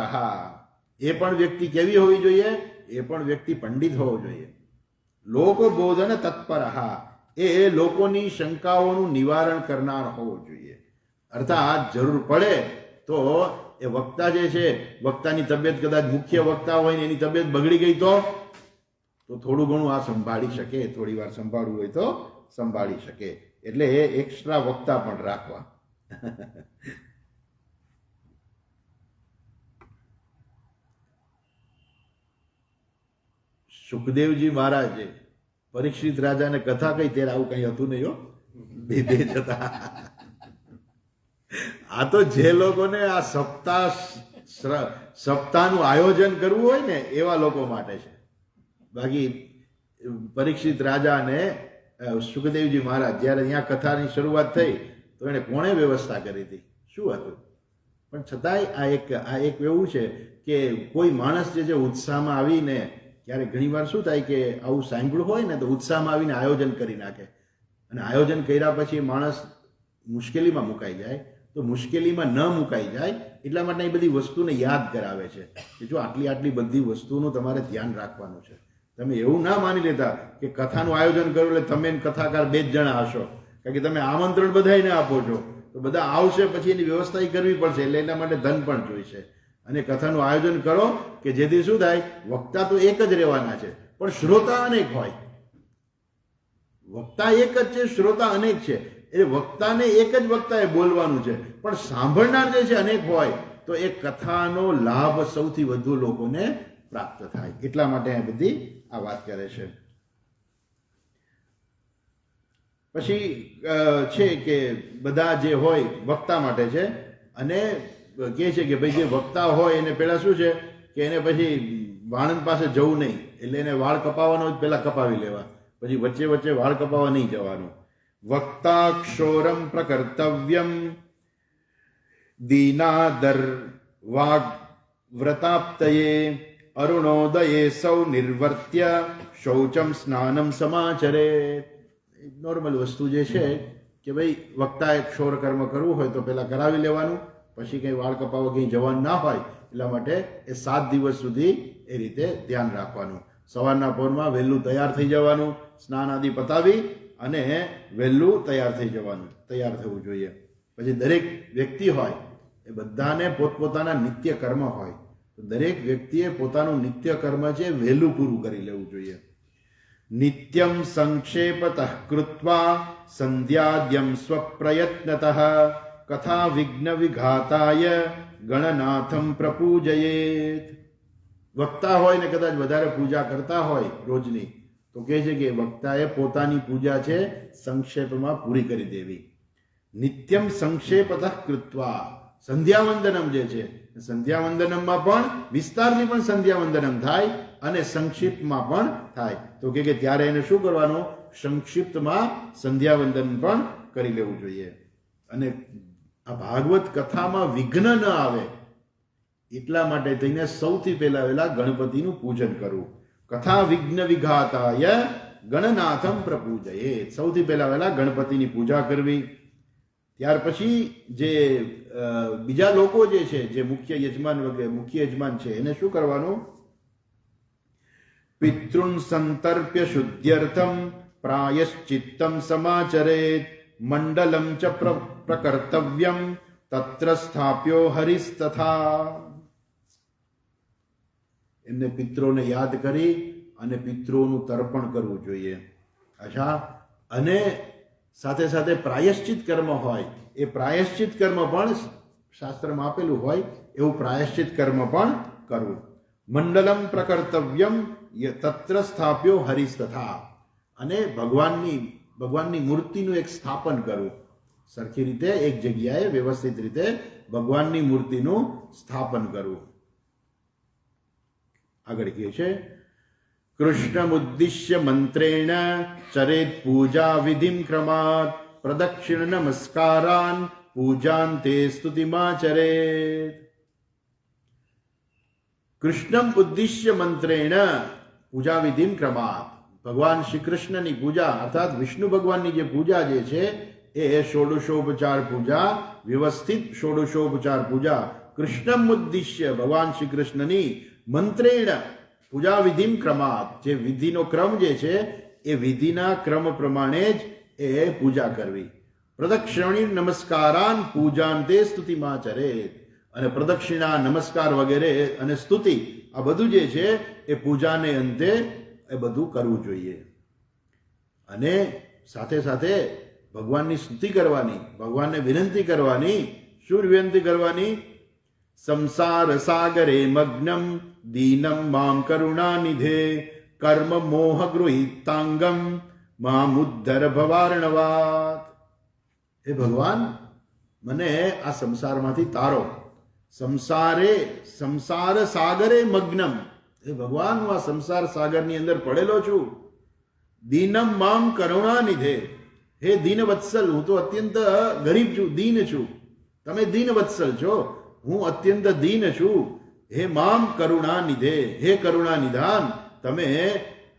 Speaker 1: એ પણ વ્યક્તિ કેવી હોવી જોઈએ? એ પણ વ્યક્તિ પંડિત હોવો જોઈએ. લોકબોધન તત્પર, એ લોકોની શંકાઓનું નિવારણ કરનાર હોવો જોઈએ. અર્થાત જરૂર પડે તો એ વક્તા જે છે, વક્તાની તબિયત કદાચ મુખ્ય વક્તા હોય ને એની તબિયત બગડી ગઈ તો થોડું ઘણું આ સંભાળી શકે, થોડી વાર સંભાળવું હોય તો સંભાળી શકે. એટલે એ એક્સ્ટ્રા વક્તા પણ રાખવા. સુખદેવજી મહારાજે પરીક્ષિત રાજાને કથા કઈ, ત્યારે આવું કઈ હતું નહીં હો, બે જતા. આ તો જે લોકોને આ સપ્તાહનું આયોજન કરવું હોય ને એવા લોકો માટે છે. બાકી પરીક્ષિત રાજા અને સુખદેવજી મહારાજ જ્યારે અહીંયા કથાની શરૂઆત થઈ તો એને કોણે વ્યવસ્થા કરી હતી? શું હતું? પણ છતાંય આ એક એવું છે કે કોઈ માણસ જે છે ઉત્સાહમાં આવીને, ક્યારેક ઘણી વાર શું થાય કે આવું સાંભળ્યું હોય ને તો ઉત્સાહમાં આવીને આયોજન કરી નાખે, અને આયોજન કર્યા પછી માણસ મુશ્કેલીમાં મુકાઈ જાય. તો મુશ્કેલીમાં ન મુકાઈ જાય એટલા માટે એ બધી વસ્તુને યાદ કરાવે છે કે જો આટલી બધી વસ્તુનું તમારે ધ્યાન રાખવાનું છે. તમે એવું ના માની લેતા કે કથાનું આયોજન કરો એટલે તમે કથાકાર બે જ જણા હશો, કારણ કે તમે આમંત્રણ બધાને આપો છો તો બધા આવશે, પછી એની વ્યવસ્થા કરવી પડશે, એટલે એના માટે ધન પણ જોઈશે. અને કથાનું આયોજન કરો કે જેથી શું થાય? વક્તા તો એક જ રહેવાના છે પણ શ્રોતા અનેક હોય. વક્તા એક જ છે, શ્રોતા અનેક છે. એટલે વક્તાને એક જ વક્તાએ બોલવાનું છે, પણ સાંભળનાર જે છે અનેક હોય, તો એ કથાનો લાભ સૌથી વધુ લોકોને પ્રાપ્ત થાય. એટલા માટે આ બધી આ વાત કરે છે. પછી છે કે બધા જે હોય વક્તા માટે છે, અને કહે છે કે ભાઈ જે વક્તા હોય એને પેલા શું છે કે એને પછી વાણંદ પાસે જવું નહીં, એટલે એને વાળ કપાવવાનો જ પેલા કપાવી લેવા, પછી વચ્ચે વાળ કપાવવા નહીં જવાનું. વક્તા ક્ષોરમ પ્રકર્તવ્યમ દીનાદર વાગ વ્રતાપ્તયે અરુણોદયે સૌ નિર્વર્ત્ય શૌચમ સ્નાનમ સમાચરે. નોર્મલ વસ્તુ જે છે કે ભાઈ વક્તાએ ક્ષોર કર્મ કરવું હોય તો પેલા કરાવી લેવાનું, પછી કંઈ વાળ કપાવવા કંઈ જવાનું ના હોય એટલા માટે એ 7 દિવસ સુધી એ રીતે ધ્યાન રાખવાનું. સવારના પોરમાં વહેલું તૈયાર થઈ જવાનું, સ્નાન આદિ પતાવી અને વહેલું તૈયાર થવું જોઈએ. પછી દરેક વ્યક્તિ હોય એ બધાને પોતપોતાના નિત્ય કર્મ હોય, તો દરેક વ્યક્તિએ પોતાનું નિત્ય કર્મ છે વહેલું પૂરું કરી લેવું જોઈએ. નિત્યમ સંક્ષેપતઃ કૃત્વા સંધ્યાદ્યમ સ્વપ્રયત્નતઃ કથા વિઘ્ન વિઘાતાય ગણનાથમ પ્રપૂજયેત. વક્તા હોય ને કદાચ વધારે પૂજા કરતા હોય રોજની, તો કહે છે કે વક્તાએ પોતાની પૂજા છે સંક્ષેપમાં પૂરી કરી દેવી. નિત્યમ સંક્ષેપતઃ કૃત્વા, સંધ્યાવંદનમ જે છે સંધ્યાવંદનમમાં પણ વિસ્તારની પણ સંધ્યાવંદનમ થાય અને સંક્ષિપ્તમાં પણ થાય. તો કે ત્યારે એને શું કરવાનું, સંક્ષિપ્તમાં સંધ્યાવંદન પણ કરી લેવું જોઈએ. અને આ ભાગવત કથામાં વિઘ્ન ન આવે એટલા માટે થઈને સૌથી પહેલા ગણપતિનું પૂજન કરવું. કથા વિઘ્ન વિઘાતાય ગણનાથમ પ્રપૂજયેત. સૌથી પહેલા ગણપતિની પૂજા કરવી. ત્યાર પછી જે બીજા લોકો જે છે, જે મુખ્ય યજમાન છે, એને શું કરવાનું, પિતૃન સંતર્પ્ય શુદ્ધ્યર્થમ પ્રાયશ્ચિત્તમ સમાચરેત મંડલમ ચ પ્રકર્તવ્યમ તત્ર સ્થાપ્યો હરિસ્તથા. એમને પિત્રોને યાદ કરી અને પિત્રોનું તર્પણ કરવું જોઈએ. અચ્છા, અને સાથે સાથે પ્રાયશ્ચિત કર્મ હોય, એ પ્રાયશ્ચિત કર્મ પણ શાસ્ત્રમાં આપેલું હોય એવું પ્રાયશ્ચિત કર્મ પણ કરવું. મંડલમ પ્રકર્તવ્યમ તત્ર સ્થાપ્યો હરિસ્તથા, અને ભગવાનની મૂર્તિનું એક સ્થાપન કરવું. સરખી રીતે એક જગ્યાએ વ્યવસ્થિત રીતે ભગવાનની મૂર્તિનું સ્થાપન કરવું. આગળ કહે છે, કૃષ્ણમુદ્દિશ્ય મંત્રેણ ચરેત પૂજા વિધિમ ક્રમાત પ્રદક્ષિણ નમસ્કારાન પૂજાંતે સ્તુતિમાચરેત. કૃષ્ણમ ઉદ્દિશ્ય મંત્રેણ પૂજા વિધિમ ક્રમાત, ભગવાન શ્રી કૃષ્ણની પૂજા અર્થાત વિષ્ણુ ભગવાનની જે પૂજા જે છે એ ષોડશોપચાર પૂજા, વ્યવસ્થિત ષોડશોપચાર પૂજા. કૃષ્ણમ ઉદ્દિશ્ય, ભગવાન શ્રી કૃષ્ણની, મંત્રેણ પૂજા વિધિમ ક્રમાત, જે વિધિનો ક્રમ જે છે એ વિધિના ક્રમ પ્રમાણે જ એ પૂજા કરવી. પ્રદક્ષિણી નમસ્કારાન પૂજાંતે સ્તુતિમાચરેત, અને પ્રદક્ષિણા, નમસ્કાર વગેરે અને સ્તુતિ, આ બધું જે છે એ પૂજાને અંતે એ બધું કરવું જોઈએ. અને સાથે સાથે ભગવાનની સ્તુતિ કરવાની, ભગવાનને વિનંતી કરવાની. શું વિનંતી કરવાની? સંસાર સાગરે મગ્નમ દીનમ મામ કરુણા નિધે કર્મ મોહ ગૃહિતાંગમ મામ ઉદ્ધર ભવાર્ણવાત. હે ભગવાન, મને આ સંસારમાંથી તારો. સંસાર સાગરે મગ્નમ, હે ભગવાન, હું આ સંસાર સાગરની અંદર પડેલો છું. દીનમ મામ કરુણા નિધે, હે દીનવત્સલ, હું તો અત્યંત ગરીબ છું, દીન છું. તમે દીનવત્સલ છો, હું અત્યંત દીન છું. હે મામ કરુણા નિધે, હે કરુણા નિધાન, તમે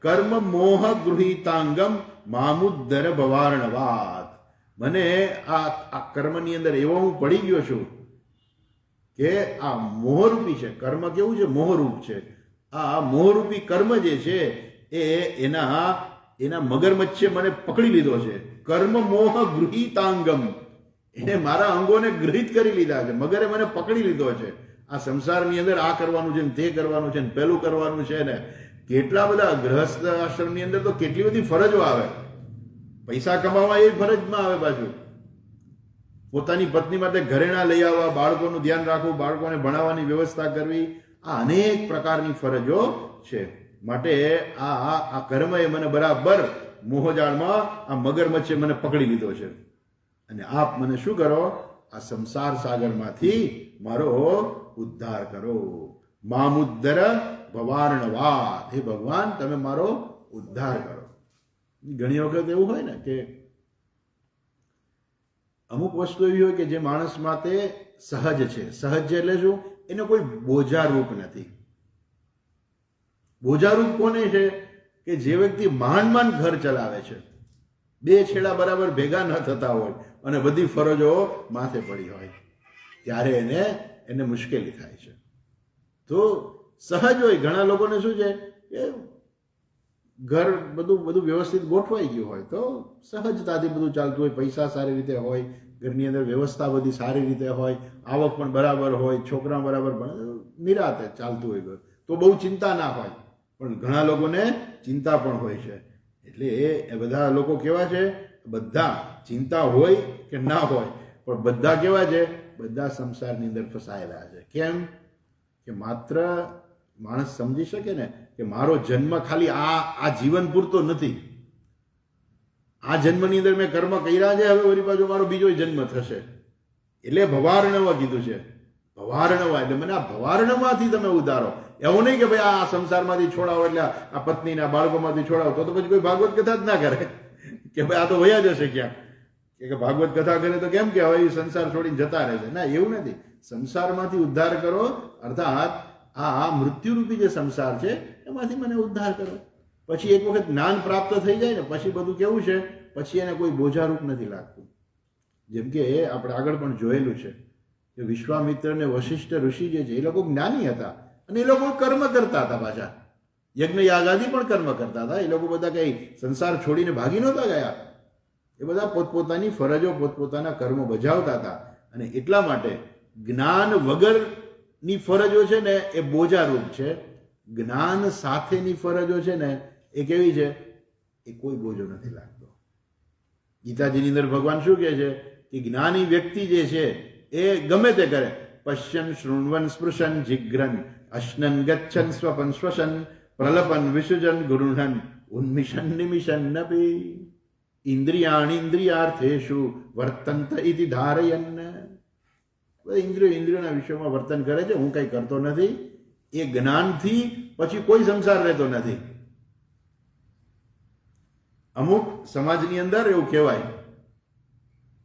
Speaker 1: કર્મ મોહ ગૃહિતાંગમ મામુદ્દર ભવાર્ણવાત, મને આ કર્મની અંદર એવો હું પડી ગયો છું કે આ મોહરૂપી છે. કર્મ કેવું છે? મોહરૂપ છે. આ મોહરૂપી કર્મ જે છે એ એના મગરમચ્છે મને પકડી લીધો છે. કર્મ મોહ ગૃહિતાંગમ, એને મારા અંગોને ગૃહિત કરી લીધા છે. મગરે મને પકડી લીધો છે. આ સંસારની અંદર આ કરવાનું છે, તે કરવાનું છે, પેલું કરવાનું છે ને. કેટલા બધા ગૃહસ્થ આશ્રમની અંદર તો કેટલી બધી ફરજો આવે. પૈસા કમાવા એ ફરજમાં આવે, પાછું પોતાની પત્ની માટે ઘરેણા લઈ આવવા, બાળકોનું ધ્યાન રાખવું, બાળકોને ભણાવવાની વ્યવસ્થા કરવી, આ અનેક પ્રકારની ફરજો છે. માટે આ કર્મએ મને બરાબર મોહજાળમાં, આ મગરમચ્છે મને પકડી લીધો છે. અને આપ મને શું કરો? આ સંસાર સાગરમાંથી મારો ઉદ્ધાર કરો. મામુદ્દર ભવાર્ણવાત, હે ભગવાન, તમે મારો ઉદ્ધાર કરો. ઘણી વખત એવું હોય ને કે અમુક વસ્તુ એવી હોય કે જે માણસ માટે સહજ છે. સહજ એટલે શું? એને કોઈ બોજારૂપ નથી. બોજારૂપ કોને છે? કે જે વ્યક્તિ માંડ ઘર ચલાવે છે, બે છેડા બરાબર ભેગા ન થતા હોય અને બધી ફરજો માથે પડી હોય, ત્યારે એને મુશ્કેલી થાય છે. તો સહજ હોય. ઘણા લોકોને શું છે કે ઘર બધું વ્યવસ્થિત ગોઠવાઈ ગયું હોય તો સહજતાથી બધું ચાલતું હોય, પૈસા સારી રીતે હોય, ઘરની અંદર વ્યવસ્થા બધી સારી રીતે હોય, આવક પણ બરાબર હોય, છોકરા બરાબર નિરાતે ચાલતું હોય ઘર, તો બહુ ચિંતા ના હોય. પણ ઘણા લોકોને ચિંતા પણ હોય છે. એટલે એ બધા લોકો કેવા છે, બધા ચિંતા હોય કે ના હોય પણ બધા કેવા છે, બધા સંસારની અંદર ફસાયેલા છે. કેમ કે માત્ર માણસ સમજી શકે ને કે મારો જન્મ ખાલી આ જીવન પૂરતો નથી. આ જન્મની અંદર મેં કર્મ કર્યા છે, હવે વળી પાછો મારો બીજો જન્મ થશે. એટલે ભવાર્ણવ કીધું છે. ભવાર્ણવ એટલે મને આ ભવાર્ણમાંથી તમે ઉધારો. એવું નહીં કે ભાઈ આ સંસારમાંથી છોડાવો, એટલે આ પત્નીના બાળકોમાંથી છોડાવો, તો પછી કોઈ ભાગવત કથા જ ના કરે કે ભાઈ આ તો વયા જશે ક્યાંક, કે ભાગવત કથા કરે તો કેમ કે હવે સંસાર છોડીને જતા રહેશે. ના, એવું નથી. સંસારમાંથી ઉદ્ધાર કરો, અર્થાત આ મૃત્યુરૂપી જે સંસાર છે એમાંથી મને ઉદ્ધાર કરો. પછી એક વખત જ્ઞાન પ્રાપ્ત થઈ જાય ને પછી બધું કેવું છે, પછી એને કોઈ બોજારૂપ નથી લાગતું. જેમ કે આપણે આગળ પણ જોયેલું છે કે વિશ્વામિત્ર અને વશિષ્ઠ ઋષિ જે છે એ લોકો જ્ઞાની હતા અને એ લોકો કર્મ કરતા હતા. પાછા યજ્ઞ યાગાદી પણ કર્મ કરતા હતા. એ લોકો બધા કઈ સંસાર છોડીને ભાગી નહોતા ગયા. એ બધા પોતપોતાની ફરજો, પોતપોતાના કર્મો બજાવતા હતા. અને એટલા માટે જ્ઞાન વગરની ફરજો છે ને એ બોજારૂપ છે. જ્ઞાન સાથેની ફરજો છે ને એ કેવી છે, એ કોઈ બોજો નથી લાગતો. ગીતાજીની અંદર ભગવાન શું કહે છે કે જ્ઞાની વ્યક્તિ જે છે એ ગમે તે કરે, પશ્યન શૃણવન સ્પૃશન જિગ્રન અશ્નન ગચ્છન સ્વપન શ્વસન પ્રલપન વિસૃજન ગૃહન ઉન્મિશન નિમિશન નપી ઇન્દ્રિયાર્થેષુ વર્તંત ઇતિ ધારયન. ઇન્દ્રિયોના વિષયમાં વર્તન કરે છે, હું કઈ કરતો નથી. એ જ્ઞાનથી પછી કોઈ સંસાર રહેતો નથી. અમુક સમાજની અંદર એવું કહેવાય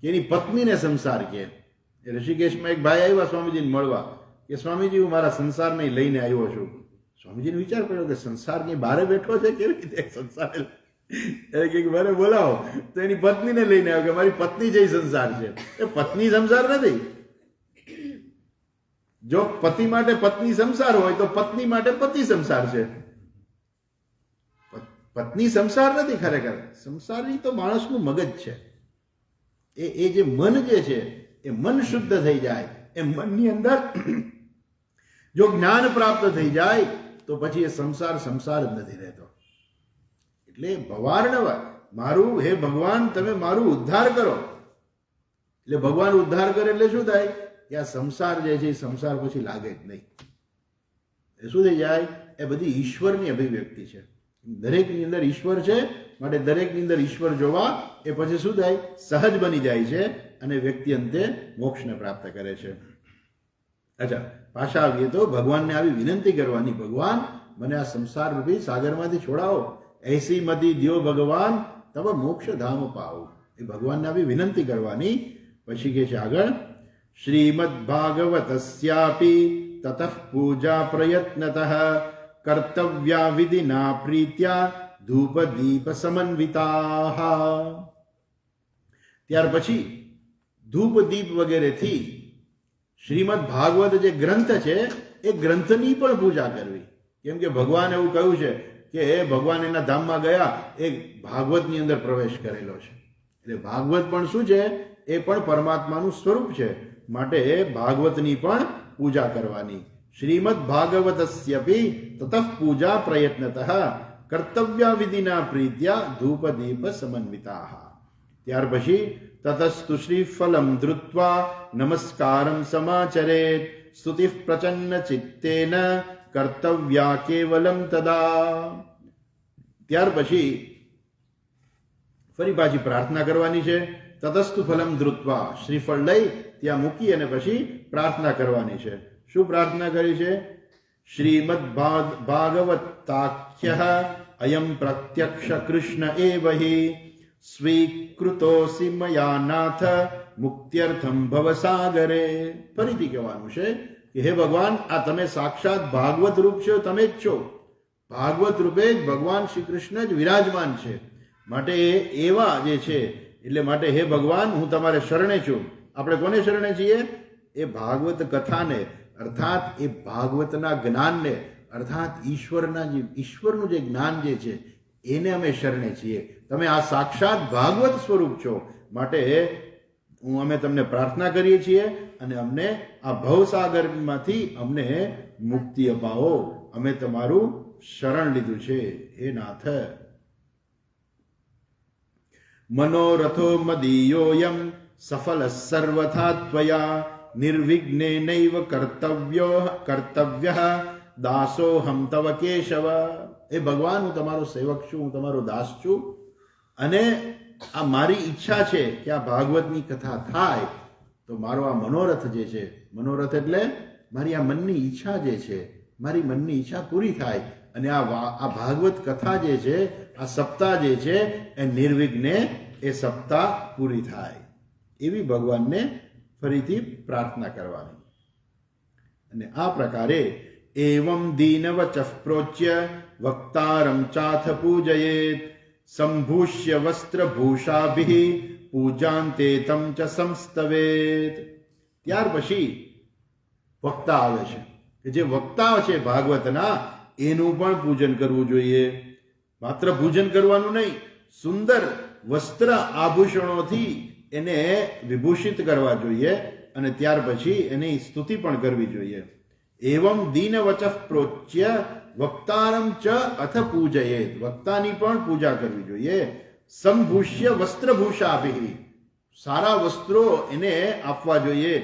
Speaker 1: કે એની પત્નીને સંસાર કે. ઋષિકેશમાં એક ભાઈ આવ્યા સ્વામીજીને મળવા કે સ્વામીજી હું મારા સંસારને લઈને આવ્યો છું. સ્વામીજીને વિચાર કર્યો કે સંસારની બહાર બેઠો છે, કેવી રીતે સંસાર, એટલે કે મારે બોલાવો. તો એની પત્નીને લઈને આવ્યો કે મારી પત્ની જે સંસાર છે. એ પત્ની સંસાર નથી. જો પતિ માટે પત્ની સંસાર હોય તો પત્ની માટે પતિ સંસાર છે. પત્ની સંસાર નથી. ખરેખર સંસારની તો માણસનું મગજ છે. એ જે મન જે છે એ મન શુદ્ધ થઈ જાય, એ મનની અંદર જો જ્ઞાન પ્રાપ્ત થઈ જાય તો પછી એ સંસાર જ નથી રહેતો. એટલે ભવાર્ણવ, મારું હે ભગવાન તમે મારું ઉદ્ધાર કરો. એટલે ભગવાન ઉદ્ધાર કરે એટલે શું થાય કે આ સંસાર જે છે એ સંસાર પછી લાગે જ નહીં. એ શું થઈ જાય, એ બધી ઈશ્વરની અભિવ્યક્તિ છે. દરેકની અંદર ઈશ્વર છે, માટે દરેકની અંદર ઈશ્વર જોવા એ પછી શું થાય, સહજ બની જાય છે અને વ્યક્તિ અંતે મોક્ષને પ્રાપ્ત કરે છે. અચ્છા, પાછા આવીએ તો ભગવાનને આવી વિનંતી કરવાની, ભગવાન મને આ સંસાર રૂપી સાગરમાંથી છોડાવો. એસી મતી દ્યો ભગવાન તબ મોક્ષ ધામ પાઓ. એ ભગવાનને આવી વિનંતી કરવાની. પછી કે છે આગળ, શ્રીમદ ભાગવતસ્યાપી તતઃ પૂજા પ્રયત્નતઃ કર્તવ્યા વિધિના પ્રીત્યા ધૂપ દીપ સમન્વિતાઃ. ત્યાર પછી ધૂપ દીપ વગેરેથી શ્રીમદ ભાગવત જે ગ્રંથ છે એ ગ્રંથની પણ પૂજા કરવી. કેમ કે ભગવાન એવું કહ્યું છે કે ભગવાન એના ધામમાં ગયા એ ભાગવતની અંદર પ્રવેશ કરેલો છે. એટલે ભાગવત પણ શું છે, એ પણ પરમાત્માનું સ્વરૂપ છે. માટે ભાગવતની પણ પૂજા કરવાની. શ્રીમદ ભાગવતસ્યપી તતઃ પૂજા પ્રયત્નતઃ કર્તવ્ય વિધિના પ્રીત્યા ધૂપ દીપ સમન્વિતાઃ. ત્યાર પછી તતસ્તુ શ્રીફલમ ધૃત્વા નમસ્કારમ સમાચરેત સ્તુતિ પ્રચન્ન ચિત્તેન કર્તવ્યા કેવલમ તદા. ત્યાર પછી ફરી પાછી પ્રાર્થના કરવાની છે. તતસ્તુ ફલમ ધૃત્વા, શ્રીફળ લઈ ત્યાં મૂકી અને પછી પ્રાર્થના કરવાની છે. શું પ્રાર્થના કરી છે? શ્રીમદ ભાગવતાખ્ય અયમ પ્રત્યક્ષ કૃષ્ણ એવ હિ સ્વીકૃતોસી મયા નાથ મુક્ત્યર્થમ ભવસાગરે. ફરીથી કહેવાનું છે કે હે ભગવાન, આ તમે સાક્ષાત ભાગવત રૂપ છો, તમે જ છો. ભાગવત રૂપે જ ભગવાન શ્રી કૃષ્ણ જ વિરાજમાન છે. માટે એવા જે છે, એટલે માટે હે ભગવાન હું તમારે શરણે છું. આપણે કોને શરણે છીએ? એ ભાગવત કથાને અર્થાત એ ભાગવતના જ્ઞાનને, અર્થાત ઈશ્વરનું જે જ્ઞાન જે છે એને અમે શરણે છીએ. તમે આ સાક્ષાત ભાગવત સ્વરૂપ છો, માટે અમે તમને પ્રાર્થના કરીએ છીએ અને અમને આ ભવસાગરમાંથી અમને મુક્તિ અપાવો. અમે તમારું શરણ લીધું છે હે નાથ. મનોરથો મદીયોયમ સફલ સર્વથા ત્વયા નિર્વિઘ્નેનૈવ કર્તવ્ય દાસોહમ તવ કેશવ. એ ભગવાન, હું તમારો સેવક છું, હું તમારો દાસ છું, અને આ મારી ઈચ્છા છે કે આ ભાગવતની કથા થાય તો મારો આ મનોરથ જે છે, મનોરથ એટલે મારી આ મનની ઈચ્છા જે છે, મારી મનની ઈચ્છા પૂરી થાય અને આ ભાગવત કથા જે છે, આ સપ્તાહ જે છે એ નિર્વિઘ્ને એ સપ્તાહ પૂરી થાય, એવી ભગવાનને ફરીથી પ્રાર્થના કરવાની. અને આ પ્રકારે એવં દીનવચઃ પ્રોચ્ય વક્તારમ ચાથ પૂજયેત સંભૂષ્ય વસ્ત્રભૂષાભિ પૂજાંતે તમ ચ સંસ્તવેત. ત્યાર પછી વક્તા આવે છે કે જે વક્તા છે ભાગવતના, એનું પણ પૂજન કરવું જોઈએ. માત્ર પૂજન કરવાનું નહીં, સુંદર વસ્ત્ર આભૂષણોથી એને વિભૂષિત કરવા જોઈએ અને ત્યાર પછી એની સ્તુતિ પણ કરવી જોઈએ. એવં દીનવચઃ પ્રોચ્ય વક્તારમ ચ અથ પૂજયેત. વક્તાની પણ પૂજા કરવી જોઈએ. સંભૂષ્ય વસ્ત્રભૂષાભિ, સારા વસ્ત્રો એને આપવા જોઈએ.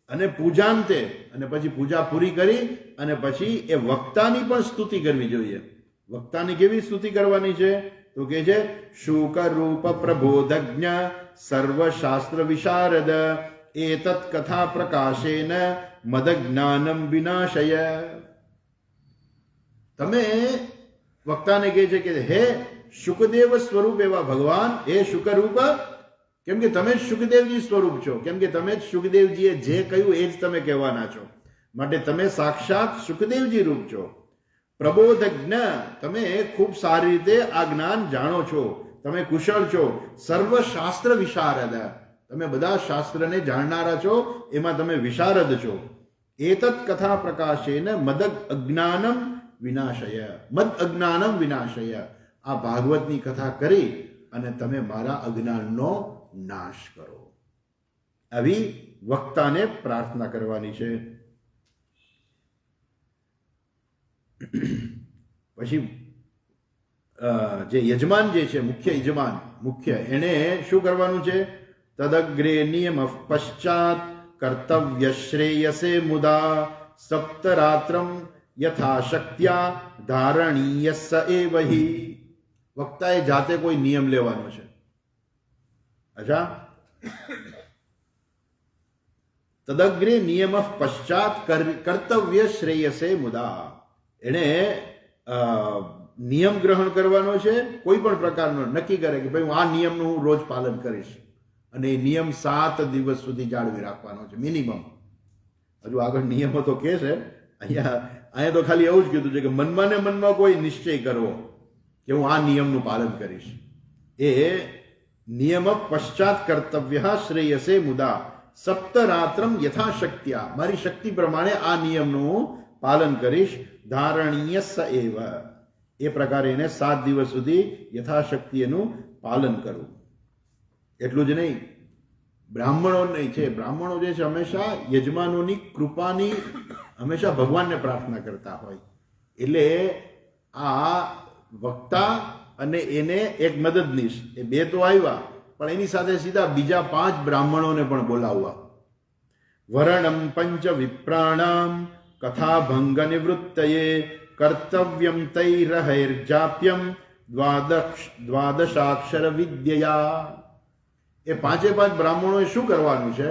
Speaker 1: અને પૂજાંતે, અને પછી પૂજા પૂરી કરી અને પછી એ વક્તાની પણ સ્તુતિ કરવી જોઈએ. વક્તાની કેવી સ્તુતિ કરવાની છે? તો કે છે શુકરૂપ પ્રબોધજ્ઞ સર્વશાસ્ત્ર વિશારદ એતત કથા પ્રકાશેન મદજ્ઞાનમ વિનાશય. તમે વક્તાને કહે છે કે હે શુકદેવ સ્વરૂપ એવા ભગવાન, હે શુકરૂપ, કેમ કે તમે જ શુકદેવજી સ્વરૂપ છો, કેમ કે તમે જ શુકદેવજીએ જે કહ્યું એ જ તમે કહેવાના છો, માટે તમે સાક્ષાત શુકદેવજી રૂપ છો. પ્રબોધજ્ઞ, તમે ખૂબ સારી રીતે આ જ્ઞાન જાણો છો, તમે કુશળ છો. સર્વશાસ્ત્ર વિશારદ, તમે બધા શાસ્ત્રને જાણનારા છો, એમાં તમે વિશારદ છો. એતત કથા પ્રકાશેન મદ અજ્ઞાનમ વિનાશય. મદ અજ્ઞાનમ વિનાશય. આ ભાગવતની કથા કરી અને તમે મારા અજ્ઞાનનો નાશ કરો. આવી વક્તાને પ્રાર્થના કરવાની છે. પછી જે યજમાન જે છે, મુખ્ય યજમાન, એને શું કરવાનું છે? તદગ્રે નિયમ પશ્ચાત કર્તવ્ય શ્રેયસે મુદા સપ્તરાત્રમ યથાશક્ત્યા ધારણીય સ એવહિ. વક્તાએ જાતે કોઈ નિયમ લેવાનો છે. અચ્છા, તદગ્રે નિયમ પશ્ચાત કર્તવ્ય શ્રેયસે મુદા. એને નિયમ ગ્રહણ કરવાનો છે, કોઈ પણ પ્રકારનો નક્કી કરે કે ભાઈ હું આ નિયમનું હું રોજ પાલન કરીશ, અને એ નિયમ 7 દિવસ સુધી જાળવી રાખવાનો છે મિનિમમ. હજુ આગળ નિયમો તો કે છે, અહીંયા તો ખાલી એવું જ કીધું છે કે મનમાં ને મનમાં કોઈ નિશ્ચય કરવો કે હું આ નિયમનું પાલન કરીશ. એ નિયમ પશ્ચાત કર્તવ્ય શ્રેયસે મુદા સપ્તરાત્રમ યથાશક્ત્યા. મારી શક્તિ પ્રમાણે આ નિયમનું પાલન કરીશ. ધારણીય સ એવ, એ પ્રકારે એને 7 દિવસ સુધી યથાશક્તિ એનું પાલન કરવું. એટલું જ નહીં, બ્રાહ્મણો નહીં છે, બ્રાહ્મણો જે છે હંમેશા યજમાનોની કૃપાની હંમેશા ભગવાનને પ્રાર્થના કરતા હોય. એટલે આ વક્તા અને એને એક મદદનીશ, એ 2 તો આવ્યા, પણ એની સાથે સીધા બીજા 5 બ્રાહ્મણોને પણ બોલાવવા. વરણમ પંચ વિપ્રાણામ કથા ભંગ નિવૃત્તયે કર્તવ્યમ તૈરહૈર્જાપ્યમ દ્વાદશાક્ષર વિદ્યયા. એ 5 બ્રાહ્મણોએ શું કરવાનું છે?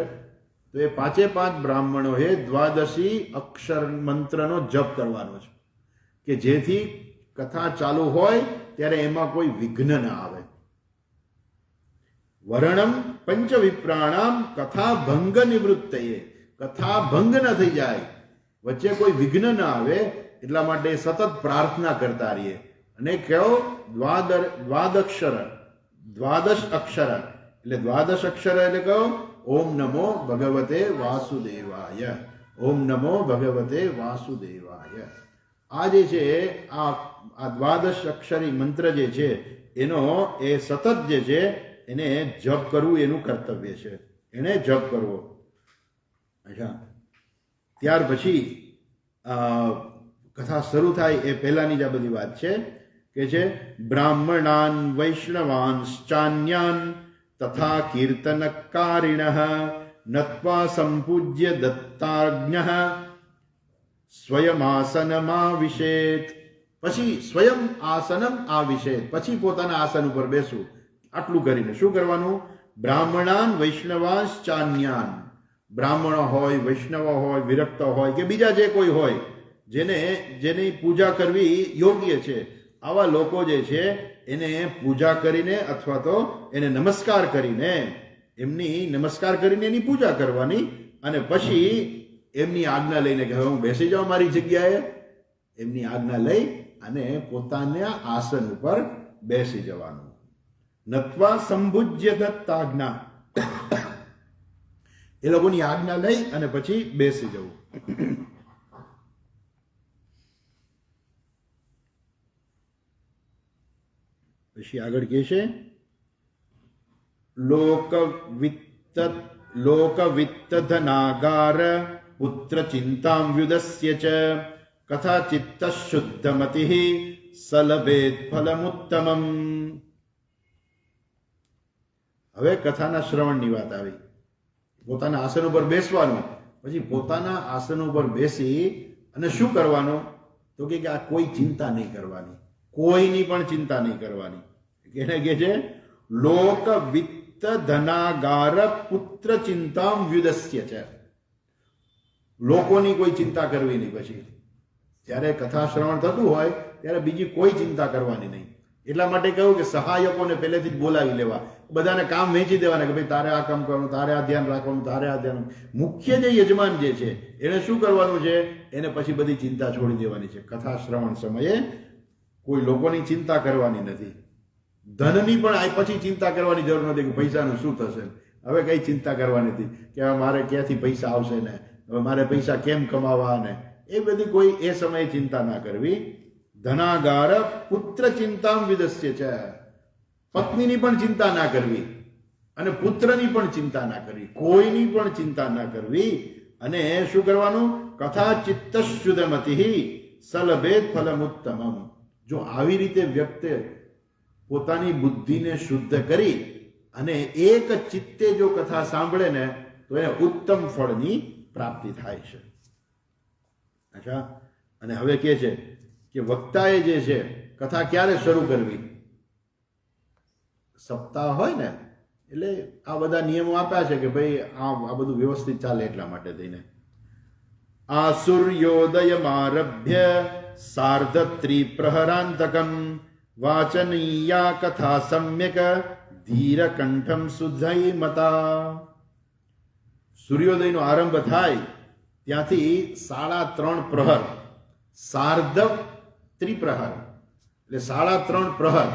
Speaker 1: તો એ 5 બ્રાહ્મણોએ દ્વાદશી અક્ષર મંત્રનો જપ કરવાનો છે, કે જેથી કથા ચાલુ હોય ત્યારે એમાં કોઈ વિઘ્ન ન આવે. વર્ણમ પંચ વિપ્રાણામ કથા ભંગ નિવૃત્તયે. કથા ભંગ ન થઈ જાય, વચ્ચે કોઈ વિઘ્ન ન આવે, એટલા માટે સતત પ્રાર્થના કરતા રહીએ. અને કહો દ્વાદશ અક્ષર, એટલે દ્વાદશ અક્ષર એટલે કહો ઓમ નમો ભગવતે વાસુદેવાય. ઓમ નમો ભગવતે વાસુદેવાય. આ જે છે આ દ્વાદશ અક્ષરી મંત્ર જે છે એનો એ સતત જે છે એને જપ કરવું એનું કર્તવ્ય છે, એને જપ કરવો. અચ્છા, ત્યાર પછી કથા શરૂ થાય એ પહેલાની જ આ બધી વાત છે કે છે બ્રાહ્મણાન વૈષ્ણવાંશ્ચાન્યાન તથા કીર્તનકારિણઃ નત્વા સંપૂજ્ય દત્તાજ્ઞઃ સ્વયમાસનમાવિશેત. પછી સ્વયં આસનમ આવિશેત, પછી પોતાના આસન ઉપર બેસવું. આટલું કરીને શું કરવાનું? બ્રાહ્મણાન વૈષ્ણવાંશ્ચાન્યાન, બ્રાહ્મણો હોય, વૈષ્ણવ હોય, વિરક્ત હોય કે બીજા જે કોઈ હોય જેની પૂજા કરવી યોગ્ય છે, આવા લોકો જે છે એને પૂજા કરીને અથવા તો એને નમસ્કાર કરીને એની પૂજા કરવાની અને પછી એમની આજ્ઞા લઈને કે હવે હું બેસી જાઉં મારી જગ્યાએ, એમની આજ્ઞા લઈ અને પોતાના આસન ઉપર બેસી જવાનું. નત્વા સંભુજ્ય દત્તાજ્ઞા, એ લોકોની આજ્ઞા લઈ અને પછી બેસી જવું. પછી આગળ કહે છે લોકવિત્ત ધનાગાર પુત્ર ચિંતામ વ્યુદસ્ય ચ કથા ચિત્ત શુદ્ધમતિ સલભેત ફલમુત્તમમ. હવે કથાના શ્રવણની વાત આવી. પોતાના આસન ઉપર બેસવાનું, પછી પોતાના આસન ઉપર બેસી અને શું કરવાનું? તો કે આ કોઈ ચિંતા નહીં કરવાની, કોઈની પણ ચિંતા નહીં કરવાની. એને કહે છે લોક વિત્ત ધનાગાર પુત્ર ચિંતામ વ્યુદસ્ય છે. લોકોની કોઈ ચિંતા કરવી નહીં. પછી જ્યારે કથા શ્રવણ થતું હોય ત્યારે બીજી કોઈ ચિંતા કરવાની નહીં. એટલા માટે કહ્યું કે સહાયકોને પહેલેથી જ બોલાવી લેવા, બધાને કામ વહેંચી દેવાના કે ભાઈ તારે આ કામ કરવાનું, તારે આ ધ્યાન રાખવાનું, તારે આ ધ્યાન. મુખ્ય જે યજમાન જે છે એને શું કરવાનું છે? એને પછી બધી ચિંતા છોડી દેવાની છે. કથા શ્રવણ સમયે કોઈ લોકોની ચિંતા કરવાની નથી. ધનની પણ આ પછી ચિંતા કરવાની જરૂર નથી કે પૈસાનું શું થશે. હવે કઈ ચિંતા કરવાની નથી કે હવે મારે ક્યાંથી પૈસા આવશે ને, હવે મારે પૈસા કેમ કમાવા ને, એ બધી કોઈ એ સમયે ચિંતા ના કરવી. ધનાગાર પુત્ર ચિંતામ વિદસ્ય છે, પત્નીની પણ ચિંતા ના કરવી અને પુત્રની પણ ચિંતા ના કરવી, કોઈની પણ ચિંતા ના કરવી. અને શું કરવાનું? કથા ચિત્ત શુદ્ધમતિ સલભેત ફલમુત્તમમ. જો આવી રીતે વ્યક્તિ પોતાની બુદ્ધિને શુદ્ધ કરી અને એક ચિત્તે જો કથા સાંભળે ને તો એને ઉત્તમ ફળની પ્રાપ્તિ થાય છે. અચ્છા, અને હવે કહે છે કે વક્તાએ જે છે કથા ક્યારે શરૂ કરવી? સપ્તાહ હોય ને એટલે આ બધા નિયમો આપ્યા છે કે ભાઈ આ બધું વ્યવસ્થિત ચાલે એટલા માટે થઈને. આ સૂર્યોદયમારભ્ય સાર્ધત્રી પ્રહરાંતકમ વાચનીયા કથા સમ્યક ધીરકંઠમ શુદ્ધૈમતા. સૂર્યોદયનો આરંભ થાય ત્યાંથી 3.5 પ્રહર, સાર્ધ ત્રિપ્રહર એટલે 3.5 પ્રહર,